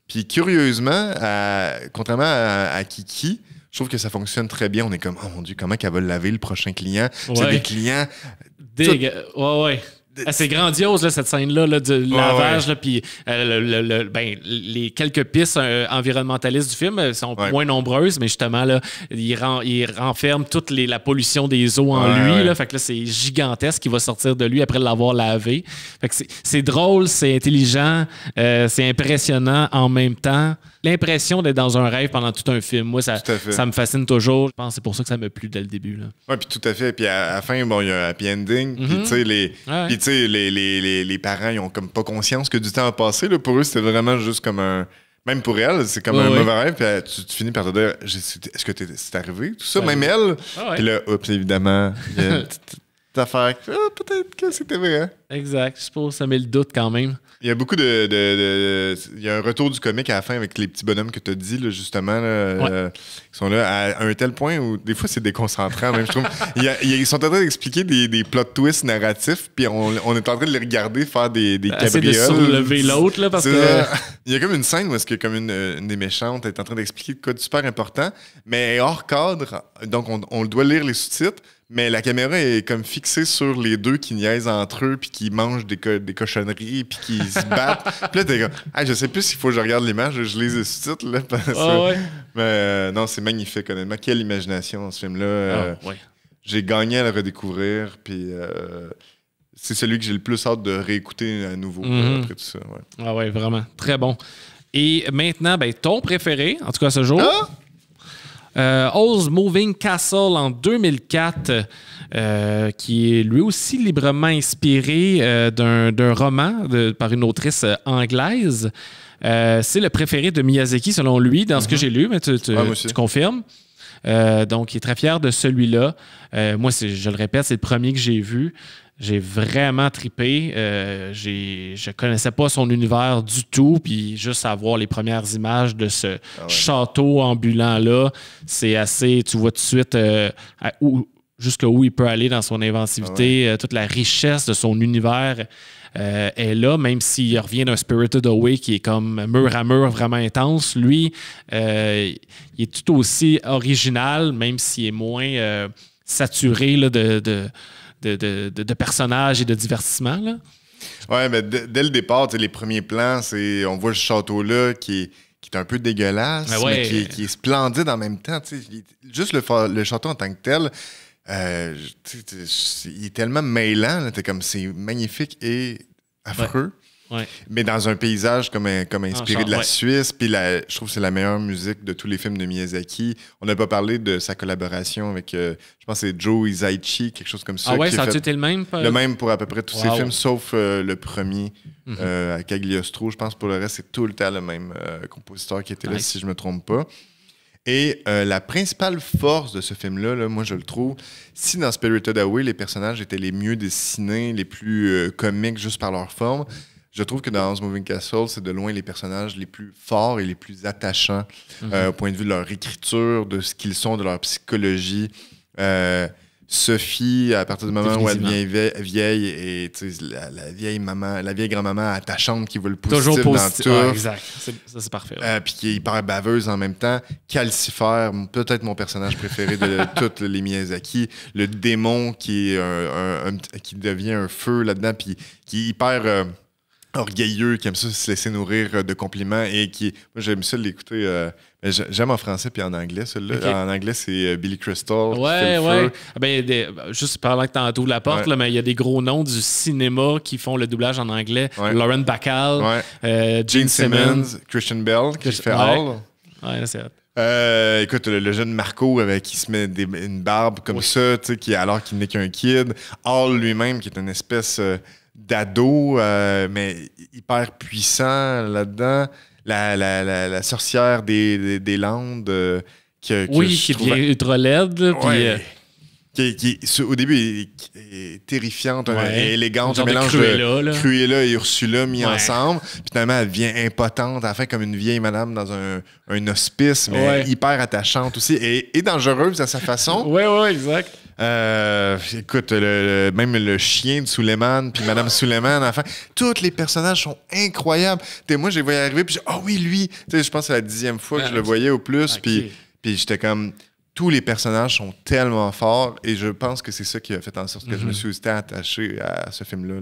Speaker 2: Puis curieusement, contrairement à Kiki, je trouve que ça fonctionne très bien. On est comme, oh mon Dieu, comment qu'elle va laver le prochain client? C'est des clients...
Speaker 1: Ouais. C'est grandiose, là, cette scène-là là, du lavage. Là, puis les quelques pistes environnementalistes du film sont moins nombreuses, mais justement, là, il renferme toute la pollution des eaux en lui. Là, fait que là, c'est gigantesque qu'il va sortir de lui après l'avoir lavé. Fait que c'est drôle, c'est intelligent, c'est impressionnant en même temps. L'impression d'être dans un rêve pendant tout un film, moi, ça me fascine toujours. Je pense que c'est pour ça que ça m'a plu dès le début. Oui,
Speaker 2: puis tout à fait. Puis à la fin, bon, il y a un happy ending. Puis tu sais, les parents, ils ont comme pas conscience que du temps a passé. Là. Pour eux, c'était vraiment juste comme un... Même pour elle, c'est comme un mauvais rêve. Puis tu finis par te dire, est-ce que c'est arrivé? Tout ça, même elle. Puis là, oups, évidemment, il y a une petite affaire. Peut-être que c'était vrai.
Speaker 1: Exact. Je suppose que ça met le doute quand même.
Speaker 2: Il y a beaucoup il y a un retour du comique à la fin avec les petits bonhommes que tu as dit, là, justement, là, qui sont là à un tel point où des fois c'est déconcentrant, même, je trouve. Ils sont en train d'expliquer des plot twists narratifs, puis on est en train de les regarder faire des cabrioles.
Speaker 1: De surlever l'autre, là, parce que...
Speaker 2: Il y a comme une scène où est-ce que comme une des méchantes est en train d'expliquer de quoi de super important, mais hors cadre, donc on doit lire les sous-titres, mais la caméra est comme fixée sur les deux qui niaisent entre eux, puis qui mangent des cochonneries, puis qui se battent. Puis là, t'es comme, je sais plus s'il faut que je regarde l'image, je lis les sous-titres. Là, mais non, c'est magnifique, honnêtement. Quelle imagination dans ce film-là. J'ai gagné à le redécouvrir, puis c'est celui que j'ai le plus hâte de réécouter à nouveau après tout ça. Ouais.
Speaker 1: Ah ouais, vraiment. Très bon. Et maintenant, ton préféré, en tout cas ce jour... Oz Moving Castle en 2004, qui est lui aussi librement inspiré d'un roman par une autrice anglaise. C'est le préféré de Miyazaki, selon lui, dans ce que j'ai lu, mais tu confirmes. Donc, il est très fier de celui-là. Moi, je le répète, c'est le premier que j'ai vu. J'ai vraiment trippé. Je connaissais pas son univers du tout. Puis juste à voir les premières images de ce château ambulant-là, c'est assez... Tu vois tout de suite jusqu'où il peut aller dans son inventivité. Toute la richesse de son univers est là, même s'il revient d'un Spirited Away qui est comme mur à mur vraiment intense. Lui, il est tout aussi original, même s'il est moins saturé là, de personnages et de divertissement. Là.
Speaker 2: Ouais, mais dès le départ, les premiers plans, on voit ce château-là qui est un peu dégueulasse, mais qui est splendide en même temps. Juste le château en tant que tel, il est tellement mêlant. Comme c'est magnifique et affreux.
Speaker 1: Ouais.
Speaker 2: Mais dans un paysage comme inspiré de la Suisse. Puis je trouve que c'est la meilleure musique de tous les films de Miyazaki. On n'a pas parlé de sa collaboration avec, je pense que c'est Joe Hisaichi, quelque chose comme ça.
Speaker 1: Ah ouais, ça a été le même?
Speaker 2: Le même pour à peu près tous ses films, sauf le premier, à Cagliostro. Je pense que pour le reste, c'est tout le temps le même compositeur qui était là, si je ne me trompe pas. Et la principale force de ce film-là, moi je le trouve, si dans Spirited Away, les personnages étaient les mieux dessinés, les plus comiques juste par leur forme, je trouve que dans Oz Moving Castle, c'est de loin les personnages les plus forts et les plus attachants au point de vue de leur écriture, de ce qu'ils sont, de leur psychologie. Sophie, à partir du moment où elle devient vieille, et la vieille grand-maman attachante qui veut le positif dans tout.
Speaker 1: Ouais, exact. Ça, c'est parfait.
Speaker 2: Puis qui est hyper baveuse en même temps. Calcifère, peut-être mon personnage préféré de tous les Miyazaki. Le démon qui devient un feu là-dedans, puis qui est hyper... orgueilleux, qui aime ça se laisser nourrir de compliments et qui... Moi, j'aime ça l'écouter... j'aime en français puis en anglais, celui-là. Okay. En anglais, c'est Billy Crystal.
Speaker 1: Ouais. Juste pendant que tu ouvres la porte, là, mais il y a des gros noms du cinéma qui font le doublage en anglais. Ouais. Lauren Bacall, Gene Simmons,
Speaker 2: Christian Bell, qui fait Hall.
Speaker 1: Ouais, c'est vrai.
Speaker 2: Écoute, le jeune Marco qui se met une barbe comme ça, alors qu'il n'est qu'un kid. Hall lui-même, qui est une espèce d'ado, mais hyper puissant là-dedans. La sorcière des Landes.
Speaker 1: Qui devient ultra laide.
Speaker 2: Qui au début est terrifiante, élégante, un mélange
Speaker 1: de
Speaker 2: Cruella et Ursula mis ensemble. Puis finalement, elle devient impotente, elle fait comme une vieille madame dans un hospice, mais hyper attachante aussi, et dangereuse à sa façon.
Speaker 1: Oui, exact.
Speaker 2: Écoute, même le chien de Suleiman, puis Madame Suleiman, enfin, tous les personnages sont incroyables. Moi, je les voyais arriver, puis lui, je pense que c'est la 10e fois que je le voyais au plus, puis j'étais comme... Tous les personnages sont tellement forts et je pense que c'est ça qui a fait en sorte que je me suis aussi attaché à ce film-là.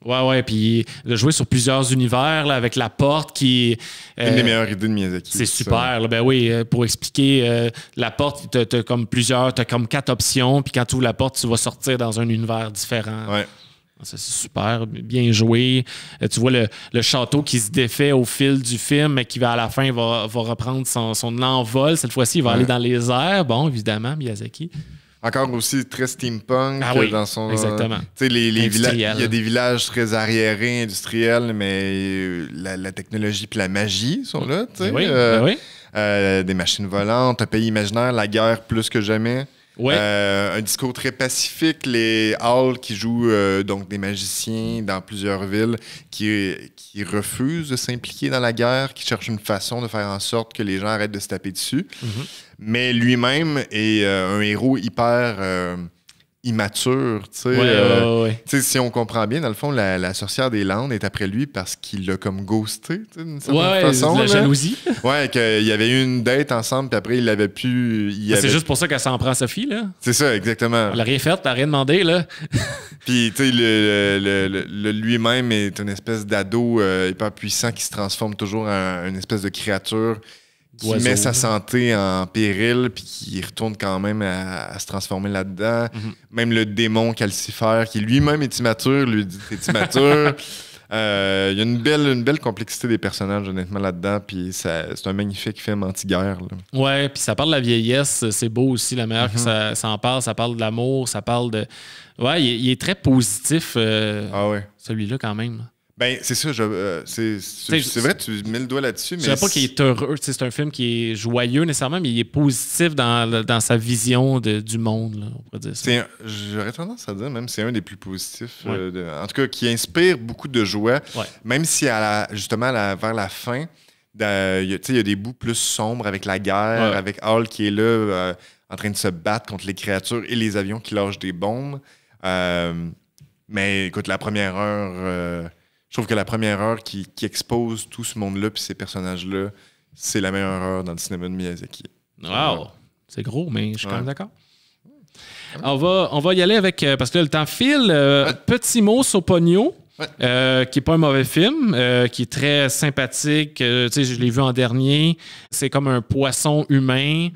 Speaker 1: Ouais, puis de jouer sur plusieurs univers là, avec La Porte qui...
Speaker 2: une des meilleures idées de Miyazaki.
Speaker 1: C'est super. Là, ben oui, pour expliquer, La Porte, t'as comme 4 options, puis quand tu ouvres la porte, tu vas sortir dans un univers différent.
Speaker 2: Ouais.
Speaker 1: Ça, c'est super, bien joué. Tu vois le château qui se défait au fil du film, mais qui à la fin va reprendre son envol. Cette fois-ci, il va aller dans les airs. Bon, évidemment, Miyazaki.
Speaker 2: Encore aussi très steampunk dans son...
Speaker 1: Exactement.
Speaker 2: Les villages, il y a des villages très arriérés, industriels, mais la technologie et la magie sont là. Des machines volantes, un pays imaginaire, la guerre plus que jamais. Un discours très pacifique, les Halls qui jouent donc des magiciens dans plusieurs villes qui refusent de s'impliquer dans la guerre, qui cherchent une façon de faire en sorte que les gens arrêtent de se taper dessus. Mais lui-même est un héros hyper immature. Si on comprend bien, dans le fond, la sorcière des Landes est après lui parce qu'il l'a comme ghosté d'une certaine façon.
Speaker 1: La jalousie.
Speaker 2: Qu'il y avait eu une date ensemble, puis après, il l'avait pu...
Speaker 1: C'est juste pour ça qu'elle s'en prend à Sophie, là.
Speaker 2: C'est ça, exactement.
Speaker 1: Elle n'a rien fait, t'as rien demandé, là.
Speaker 2: Puis, tu sais, lui-même est une espèce d'ado hyper puissant qui se transforme toujours en une espèce de créature qui met sa santé en péril puis qui retourne quand même à se transformer là-dedans. Même le démon calcifère qui lui-même est immature, lui dit t'es immature. Il y a une belle complexité des personnages honnêtement là-dedans, puis c'est un magnifique film anti-guerre.
Speaker 1: Ouais, puis ça parle de la vieillesse, c'est beau aussi, la manière que ça en parle, ça parle de l'amour, ça parle de... Ouais, il est très positif, celui-là quand même.
Speaker 2: Ben, c'est ça, c'est vrai, tu mets le doigt là-dessus. Mais
Speaker 1: je ne dirais pas qu'il est heureux, c'est un film qui est joyeux nécessairement, mais il est positif dans sa vision du monde, là, on pourrait dire ça.
Speaker 2: J'aurais tendance à dire même c'est un des plus positifs, en tout cas qui inspire beaucoup de joie, même si justement vers la fin, il y a des bouts plus sombres avec la guerre, avec Hall qui est là en train de se battre contre les créatures et les avions qui lâchent des bombes. Mais écoute, la première heure... je trouve que la première heure qui expose tout ce monde-là puis ces personnages-là, c'est la meilleure heure dans le cinéma de Miyazaki.
Speaker 1: Wow! C'est gros, mais je suis quand même d'accord. On va y aller avec... parce que là, le temps file. Petit mot sur Ponyo, qui n'est pas un mauvais film, qui est très sympathique. Je l'ai vu en dernier. C'est comme un poisson humain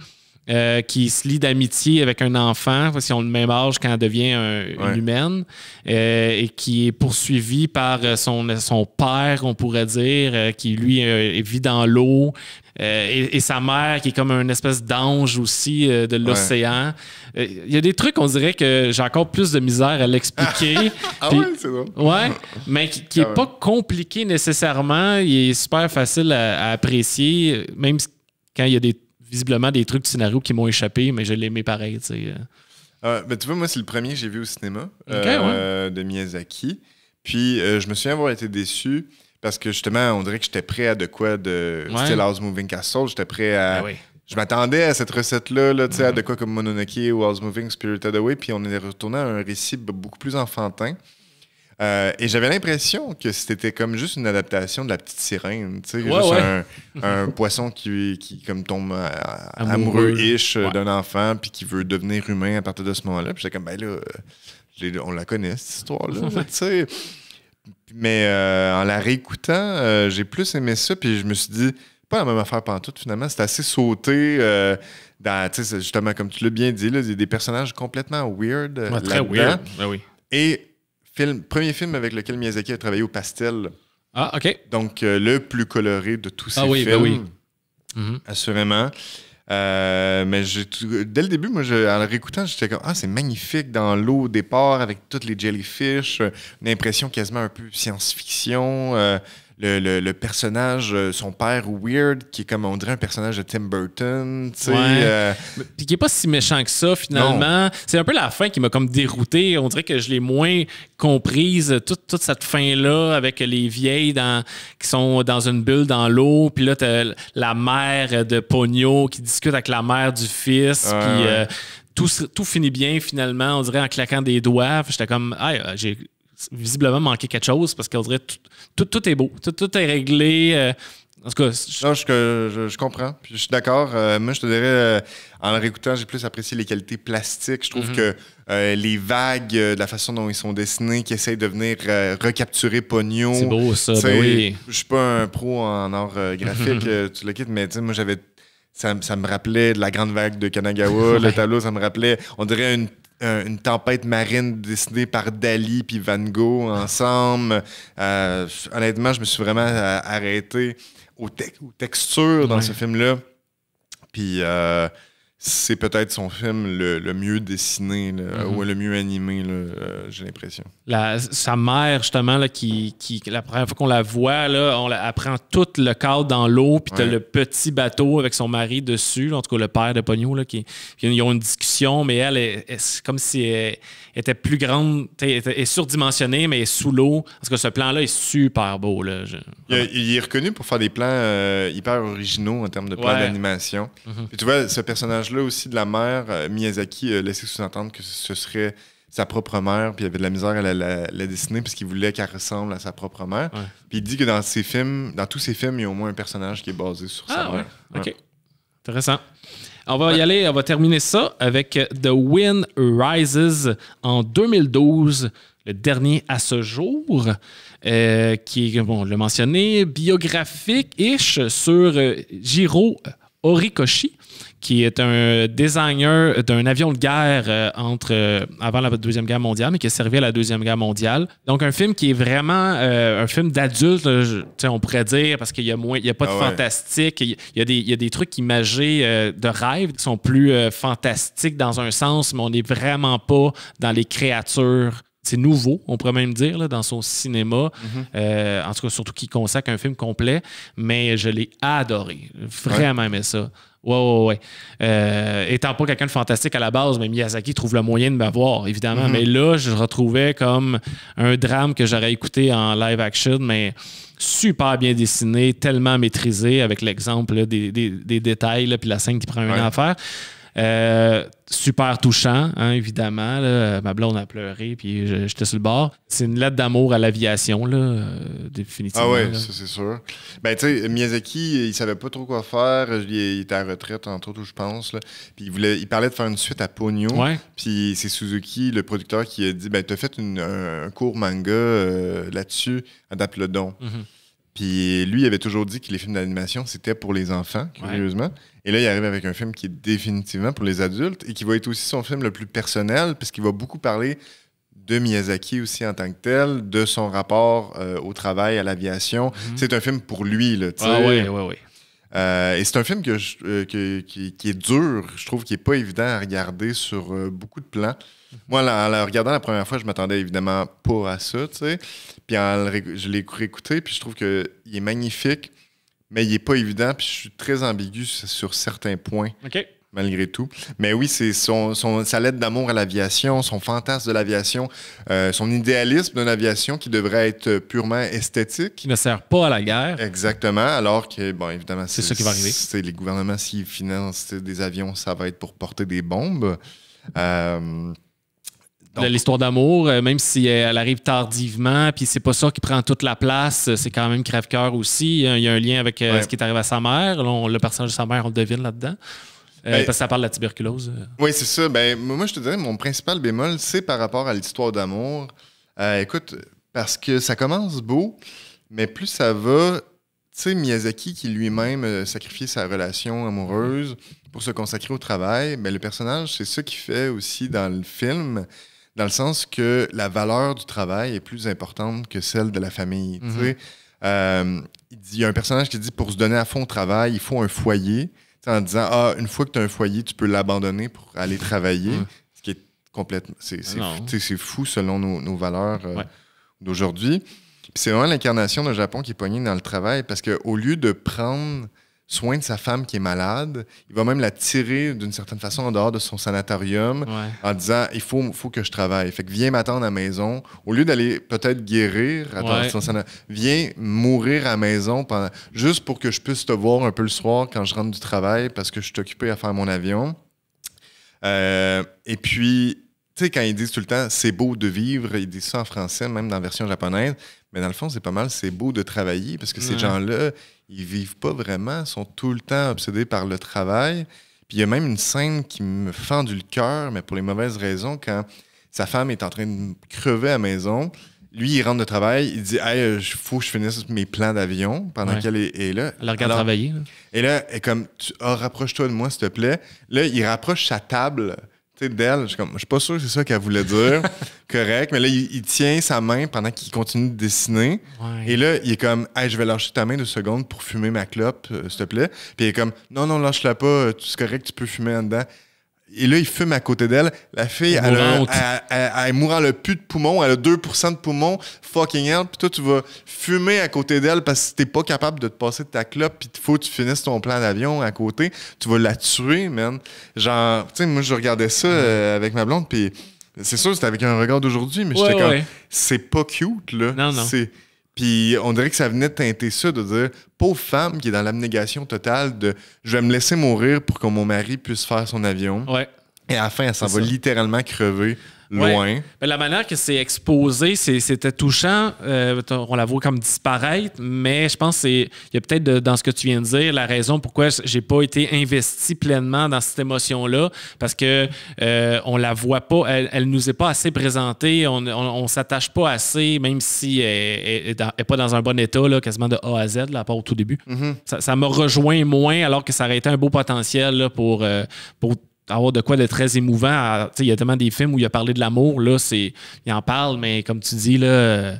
Speaker 1: qui se lie d'amitié avec un enfant, si ont le même âge quand elle devient une humaine, et qui est poursuivi par son père, on pourrait dire, qui lui vit dans l'eau, et sa mère qui est comme une espèce d'ange aussi de l'océan. Il y a des trucs, on dirait que j'ai encore plus de misère à l'expliquer.
Speaker 2: C'est bon.
Speaker 1: Ouais, mais qui n'est pas compliqué nécessairement. Il est super facile à apprécier, même quand il y a visiblement des trucs de scénario qui m'ont échappé, mais je l'ai aimé pareil.
Speaker 2: Ben, tu vois, moi, c'est le premier que j'ai vu au cinéma de Miyazaki. Puis, je me souviens avoir été déçu parce que, justement, on dirait que j'étais prêt à de quoi de Still House Moving Castle. J'étais prêt à... Je m'attendais à cette recette-là, à de quoi comme Mononoke ou House Moving Spirited Away. Puis, on est retourné à un récit beaucoup plus enfantin. Et j'avais l'impression que c'était comme juste une adaptation de La Petite Sirène, tu sais, un poisson qui comme tombe amoureux-ish d'un enfant puis qui veut devenir humain à partir de ce moment-là. Puis j'étais comme, ben là, on la connaît, cette histoire-là, tu sais. Mais en la réécoutant, j'ai plus aimé ça, puis je me suis dit, pas la même affaire pantoute, finalement. C'était assez sauté justement, comme tu l'as bien dit, il y a des personnages complètement weird là-dedans.
Speaker 1: Très weird, ben oui.
Speaker 2: Et premier film avec lequel Miyazaki a travaillé au pastel.
Speaker 1: Ah, OK.
Speaker 2: Donc, le plus coloré de tous ces
Speaker 1: films. Ben oui.
Speaker 2: Assurément. Mais dès le début, moi, en le réécoutant, j'étais comme c'est magnifique dans l'eau au départ avec toutes les jellyfish, une impression quasiment un peu science-fiction. Le personnage, son père weird, qui est comme on dirait un personnage de Tim Burton, tu sais.
Speaker 1: Puis qui est pas si méchant que ça, finalement. Non. C'est un peu la fin qui m'a comme dérouté. On dirait que je l'ai moins comprise, toute cette fin-là, avec les vieilles qui sont dans une bulle dans l'eau. Puis là, t'as la mère de Pogno qui discute avec la mère du fils. Puis tout finit bien, finalement, on dirait en claquant des doigts. J'étais comme, j'ai visiblement manqué quelque chose parce qu'on dirait tout est beau, tout est réglé. En tout cas,
Speaker 2: je comprends. Puis je suis d'accord. Moi, je te dirais, en le réécoutant, j'ai plus apprécié les qualités plastiques. Je trouve que les vagues, de la façon dont ils sont dessinés, qui essayent de venir recapturer Pogno.
Speaker 1: C'est beau, ça. Ben oui.
Speaker 2: Je suis pas un pro en art graphique, tu le quittes, mais moi, ça me rappelait de la grande vague de Kanagawa. Le tableau, ça me rappelait, on dirait une tempête marine dessinée par Dali puis Van Gogh ensemble. Honnêtement, je me suis vraiment arrêté aux textures dans ce film-là. Puis c'est peut-être son film le mieux dessiné ou le mieux animé, j'ai l'impression.
Speaker 1: Sa mère, justement, là, qui la première fois qu'on la voit, là, elle prend tout le cadre dans l'eau, puis t'as le petit bateau avec son mari dessus, là, en tout cas le père de Pogno, là, ils ont une discussion, mais elle, c'est comme si elle était plus grande, elle est surdimensionnée, mais elle est sous l'eau. En tout cas, ce plan-là est super beau. Là,
Speaker 2: il est reconnu pour faire des plans hyper originaux en termes de plans d'animation. Puis tu vois, ce personnage-là aussi de la mère, Miyazaki a laissé sous-entendre que ce serait sa propre mère, puis il avait de la misère à la dessiner parce qu'il voulait qu'elle ressemble à sa propre mère. Puis il dit que dans tous ses films, il y a au moins un personnage qui est basé sur sa mère.
Speaker 1: OK. Intéressant. On va y aller, on va terminer ça avec The Wind Rises en 2012, le dernier à ce jour, qui est, on l'a mentionné, biographique-ish sur Jiro Horikoshi, qui est un designer d'un avion de guerre avant la Deuxième Guerre mondiale, mais qui a servi à la Deuxième Guerre mondiale. Donc, un film qui est vraiment un film d'adulte, on pourrait dire, parce qu'il y a pas de fantastique. Il y a des trucs imagés de rêve qui sont plus fantastiques dans un sens, mais on n'est vraiment pas dans les créatures. C'est nouveau, on pourrait même dire, là, dans son cinéma. En tout cas, surtout qu'il consacre un film complet. Mais je l'ai adoré. Vraiment aimé ça. Ouais. Étant pas quelqu'un de fantastique à la base, mais Miyazaki trouve le moyen de m'avoir, évidemment. Mais là, je le retrouvais comme un drame que j'aurais écouté en live action, mais super bien dessiné, tellement maîtrisé, avec l'exemple là, des détails, là, puis la scène qui prend un an à faire. Super touchant, hein, évidemment. Là. Ma blonde a pleuré, puis j'étais sur le bord. C'est une lettre d'amour à l'aviation, là, définitivement.
Speaker 2: Ah ouais, ça c'est sûr. Ben, tu sais, Miyazaki, il savait pas trop quoi faire. Il était à la retraite, entre autres, je pense. Là. Puis il parlait de faire une suite à Pogno. Puis c'est Suzuki, le producteur, qui a dit ben, t'as fait un court manga là-dessus, adapte le don. Puis lui, il avait toujours dit que les films d'animation, c'était pour les enfants, curieusement. Et là, il arrive avec un film qui est définitivement pour les adultes et qui va être aussi son film le plus personnel, puisqu'il va beaucoup parler de Miyazaki aussi en tant que tel, de son rapport au travail, à l'aviation. C'est un film pour lui, là, tu sais.
Speaker 1: Oui.
Speaker 2: Et c'est un film qui est dur, je trouve, qui n'est pas évident à regarder sur beaucoup de plans. Moi, en le regardant la première fois, je m'attendais évidemment pas à ça, tu sais. Puis je l'ai réécouté, puis je trouve qu'il est magnifique, mais il est pas évident, puis je suis très ambigu sur certains points, malgré tout. Mais oui, c'est sa lettre d'amour à l'aviation, son fantasme de l'aviation, son idéalisme de l'aviation qui devrait être purement esthétique.
Speaker 1: Qui ne sert pas à la guerre.
Speaker 2: Exactement, alors que, bon, évidemment,
Speaker 1: c'est ça qui va arriver.
Speaker 2: Les gouvernements, s'ils financent des avions, ça va être pour porter des bombes.
Speaker 1: L'histoire d'amour, même si elle arrive tardivement, puis c'est pas ça qui prend toute la place, c'est quand même crève-cœur aussi. Il y a un lien avec ce qui est arrivé à sa mère. Là, le personnage de sa mère, on le devine là-dedans. Parce que ça parle de la tuberculose.
Speaker 2: Oui, c'est ça. Ben, moi, je te dirais, mon principal bémol, c'est par rapport à l'histoire d'amour. Écoute, parce que ça commence beau, mais plus ça va... Tu sais, Miyazaki, qui lui-même a sacrifié sa relation amoureuse pour se consacrer au travail, mais le personnage, c'est ça qu'il fait aussi dans le film, dans le sens que la valeur du travail est plus importante que celle de la famille. Tu sais. Il y a un personnage qui dit, pour se donner à fond au travail, il faut un foyer. En disant, une fois que tu as un foyer, tu peux l'abandonner pour aller travailler. Ce qui est complètement... C'est fou selon nos valeurs d'aujourd'hui. Puis c'est vraiment l'incarnation d'un Japon qui est pogné dans le travail parce qu'au lieu de prendre soin de sa femme qui est malade, il va même la tirer d'une certaine façon en dehors de son sanatorium en disant il faut que je travaille. Fait que viens m'attendre à la maison. Au lieu d'aller peut-être guérir, viens mourir à la maison juste pour que je puisse te voir un peu le soir quand je rentre du travail parce que je suis occupé à faire mon avion. Et puis, tu sais, quand ils disent tout le temps c'est beau de vivre, ils disent ça en français, même dans la version japonaise. Mais dans le fond, c'est pas mal, c'est beau de travailler parce que ces gens-là, ils vivent pas vraiment, sont tout le temps obsédés par le travail. Puis il y a même une scène qui me fendu le cœur, mais pour les mauvaises raisons, quand sa femme est en train de crever à la maison, lui, il rentre de travail, il dit « Hey, il faut que je finisse mes plans d'avion pendant qu'elle est là. »
Speaker 1: Elle regarde travailler. Là.
Speaker 2: Et là, elle est comme « rapproche-toi de moi, s'il te plaît. » Là, il rapproche sa table d'elle. Je suis pas sûr que c'est ça qu'elle voulait dire. Correct. Mais là, il tient sa main pendant qu'il continue de dessiner. Et là, il est comme, hey, je vais lâcher ta main 2 secondes pour fumer ma clope, s'il te plaît. Puis il est comme, non, lâche-la pas. C'est correct, tu peux fumer en dedans. Et là, il fume à côté d'elle. La fille, elle mourant le plus de poumons. Elle a 2% de poumons. Fucking hell. Puis toi, tu vas fumer à côté d'elle parce que t'es pas capable de te passer de ta clope. Puis il faut que tu finisses ton plan d'avion à côté. Tu vas la tuer, man. Genre, tu sais, moi, je regardais ça avec ma blonde. Puis c'est sûr, c'était avec un regard d'aujourd'hui. Mais j'étais comme, c'est pas cute, là.
Speaker 1: Non.
Speaker 2: Puis on dirait que ça venait de teinter ça, de dire pauvre femme qui est dans l'abnégation totale de je vais me laisser mourir pour que mon mari puisse faire son avion. Et à la fin, elle s'en va littéralement crever loin.
Speaker 1: Mais la manière que c'est exposé, c'était touchant. On la voit comme disparaître, mais je pense qu'il y a peut-être dans ce que tu viens de dire la raison pourquoi j'ai pas été investi pleinement dans cette émotion-là, parce que on la voit pas, elle nous est pas assez présentée, on s'attache pas assez, même si elle est pas dans un bon état, là, quasiment de A à Z, là, à part au tout début. Ça m'a rejoint moins, alors que ça aurait été un beau potentiel là, pour avoir de quoi de très émouvant. Il y a tellement des films où il a parlé de l'amour, là, il en parle, mais comme tu dis, là,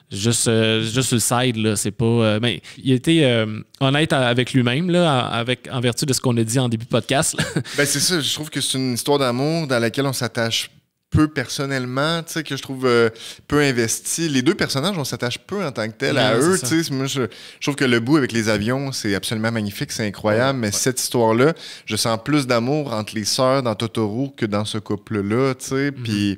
Speaker 1: juste sur le side, là, c'est pas... mais il a été honnête avec lui-même, là, en vertu de ce qu'on a dit en début de podcast.
Speaker 2: Ben c'est ça, je trouve que c'est une histoire d'amour dans laquelle on s'attache peu personnellement, tu sais, que je trouve peu investi. Les 2 personnages, on s'attache peu en tant que tel à eux, tu sais. Moi, je trouve que le bout avec les avions, c'est absolument magnifique, c'est incroyable, mais cette histoire-là, je sens plus d'amour entre les sœurs dans Totoro que dans ce couple-là, tu sais. Puis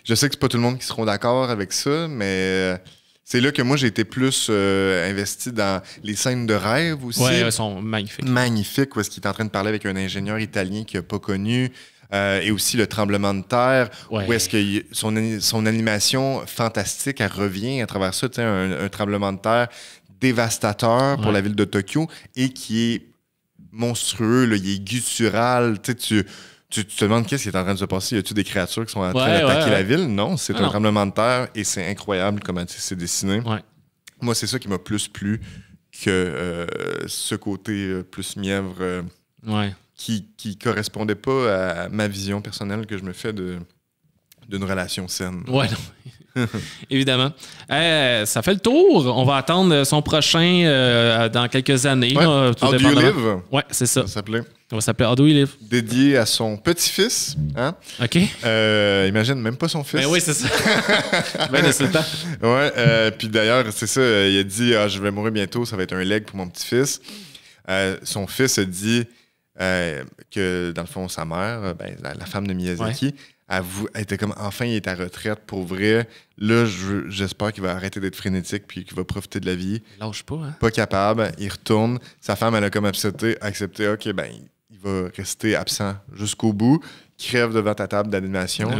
Speaker 2: je sais que c'est pas tout le monde qui seront d'accord avec ça, mais c'est là que moi, j'ai été plus investi dans les scènes de rêve aussi.
Speaker 1: Elles sont magnifiques.
Speaker 2: Magnifiques, où est-ce qu'il est en train de parler avec un ingénieur italien qu'il n'a pas connu. Et aussi le tremblement de terre, où est-ce que son animation fantastique, elle revient à travers ça, un tremblement de terre dévastateur pour la ville de Tokyo et qui est monstrueux, là, il est guttural, tu te demandes qu'est-ce qui est en train de se passer, y a-t-il des créatures qui sont en train d'attaquer la ville? Non, c'est un tremblement de terre et c'est incroyable comment c'est dessiné. Moi, c'est ça qui m'a plus plu que ce côté plus mièvre. Qui correspondait pas à ma vision personnelle que je me fais d'une relation saine.
Speaker 1: Non. Évidemment. Ça fait le tour. On va attendre son prochain dans quelques années.
Speaker 2: How Do You Live?
Speaker 1: Ouais, c'est ça.
Speaker 2: Ça s'appelait.
Speaker 1: Ça va s'appeler How Do You Live.
Speaker 2: Dédié à son petit-fils. Hein?
Speaker 1: OK.
Speaker 2: Imagine, même pas son fils.
Speaker 1: Ben oui, c'est ça. Ben de ce temps.
Speaker 2: Puis d'ailleurs, c'est ça. Il a dit je vais mourir bientôt, ça va être un leg pour mon petit-fils. Son fils a dit que, dans le fond, sa mère, la femme de Miyazaki, elle était comme, enfin, il est à retraite pour vrai. Là, j'espère qu'il va arrêter d'être frénétique puis qu'il va profiter de la vie.
Speaker 1: Il lâche pas, hein?
Speaker 2: Pas capable, il retourne. Sa femme, elle a comme accepté, OK, il va rester absent jusqu'au bout. Crève devant ta table d'animation,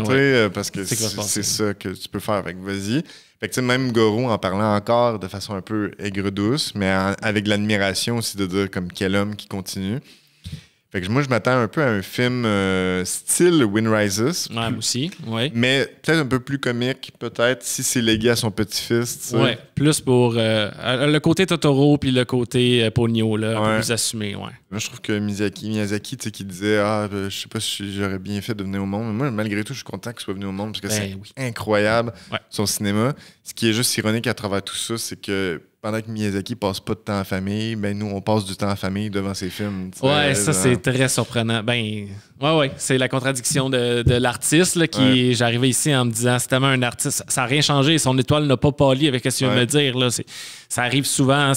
Speaker 2: parce que c'est ça que tu peux faire. Fait que vas-y. Fait que, même Goro, en parlant encore de façon un peu aigre-douce, mais avec de l'admiration aussi de dire comme quel homme qui continue. Fait que moi, je m'attends un peu à un film style Wind Rises.
Speaker 1: Ouais, moi aussi, ouais.
Speaker 2: Mais peut-être un peu plus comique, peut-être, si c'est légué à son petit-fils.
Speaker 1: Ouais, plus pour le côté Totoro puis le côté Ponyo, là, un peu plus assumé, ouais.
Speaker 2: Moi, je trouve que Miyazaki, tu sais, qui disait « Ah, je sais pas si j'aurais bien fait de venir au monde. » Mais moi, malgré tout, je suis content qu'il soit venu au monde parce que c'est incroyable, son cinéma. Ce qui est juste ironique à travers tout ça, c'est que pendant que Miyazaki passe pas de temps en famille, ben nous, on passe du temps en famille devant ses films.
Speaker 1: Ouais, ça, c'est très surprenant. Ben, ouais, c'est la contradiction de l'artiste là, qui j'arrivais ici en me disant c'est tellement un artiste, ça n'a rien changé, son étoile n'a pas pâli avec ce qu'il vient de me dire. Là. Ça arrive souvent,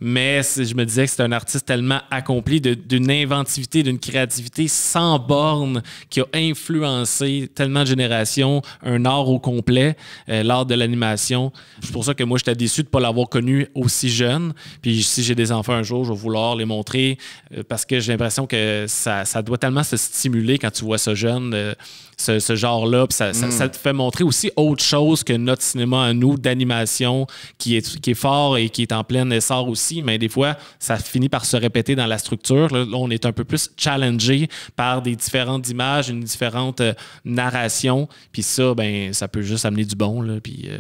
Speaker 1: mais je me disais que c'est un artiste tellement accompli d'une inventivité, d'une créativité sans borne qui a influencé tellement de générations, un art au complet, l'art de l'animation. C'est pour ça que moi, j'étais déçu de ne pas l'avoir connu aussi jeune. Puis si j'ai des enfants un jour, je vais vouloir les montrer parce que j'ai l'impression que ça doit tellement se stimuler quand tu vois ça jeune, ce genre-là. Puis ça te fait montrer aussi autre chose que notre cinéma à nous d'animation qui est fort et qui est en plein essor aussi. Mais des fois, ça finit par se répéter dans la structure. Là, on est un peu plus challengé par des différentes images, une différente narration. Puis ça, ben, ça peut juste amener du bon. Là, puis,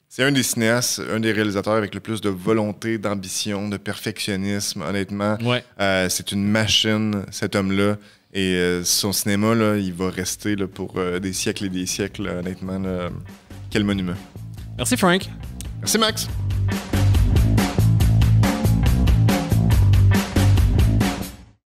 Speaker 2: C'est un des cinéastes, un des réalisateurs avec le plus de volonté, d'ambition, de perfectionnisme, honnêtement. C'est une machine, cet homme-là. Et son cinéma, là, il va rester là, pour des siècles et des siècles, honnêtement. Là. Quel monument.
Speaker 1: Merci, Frank.
Speaker 2: Merci, Max.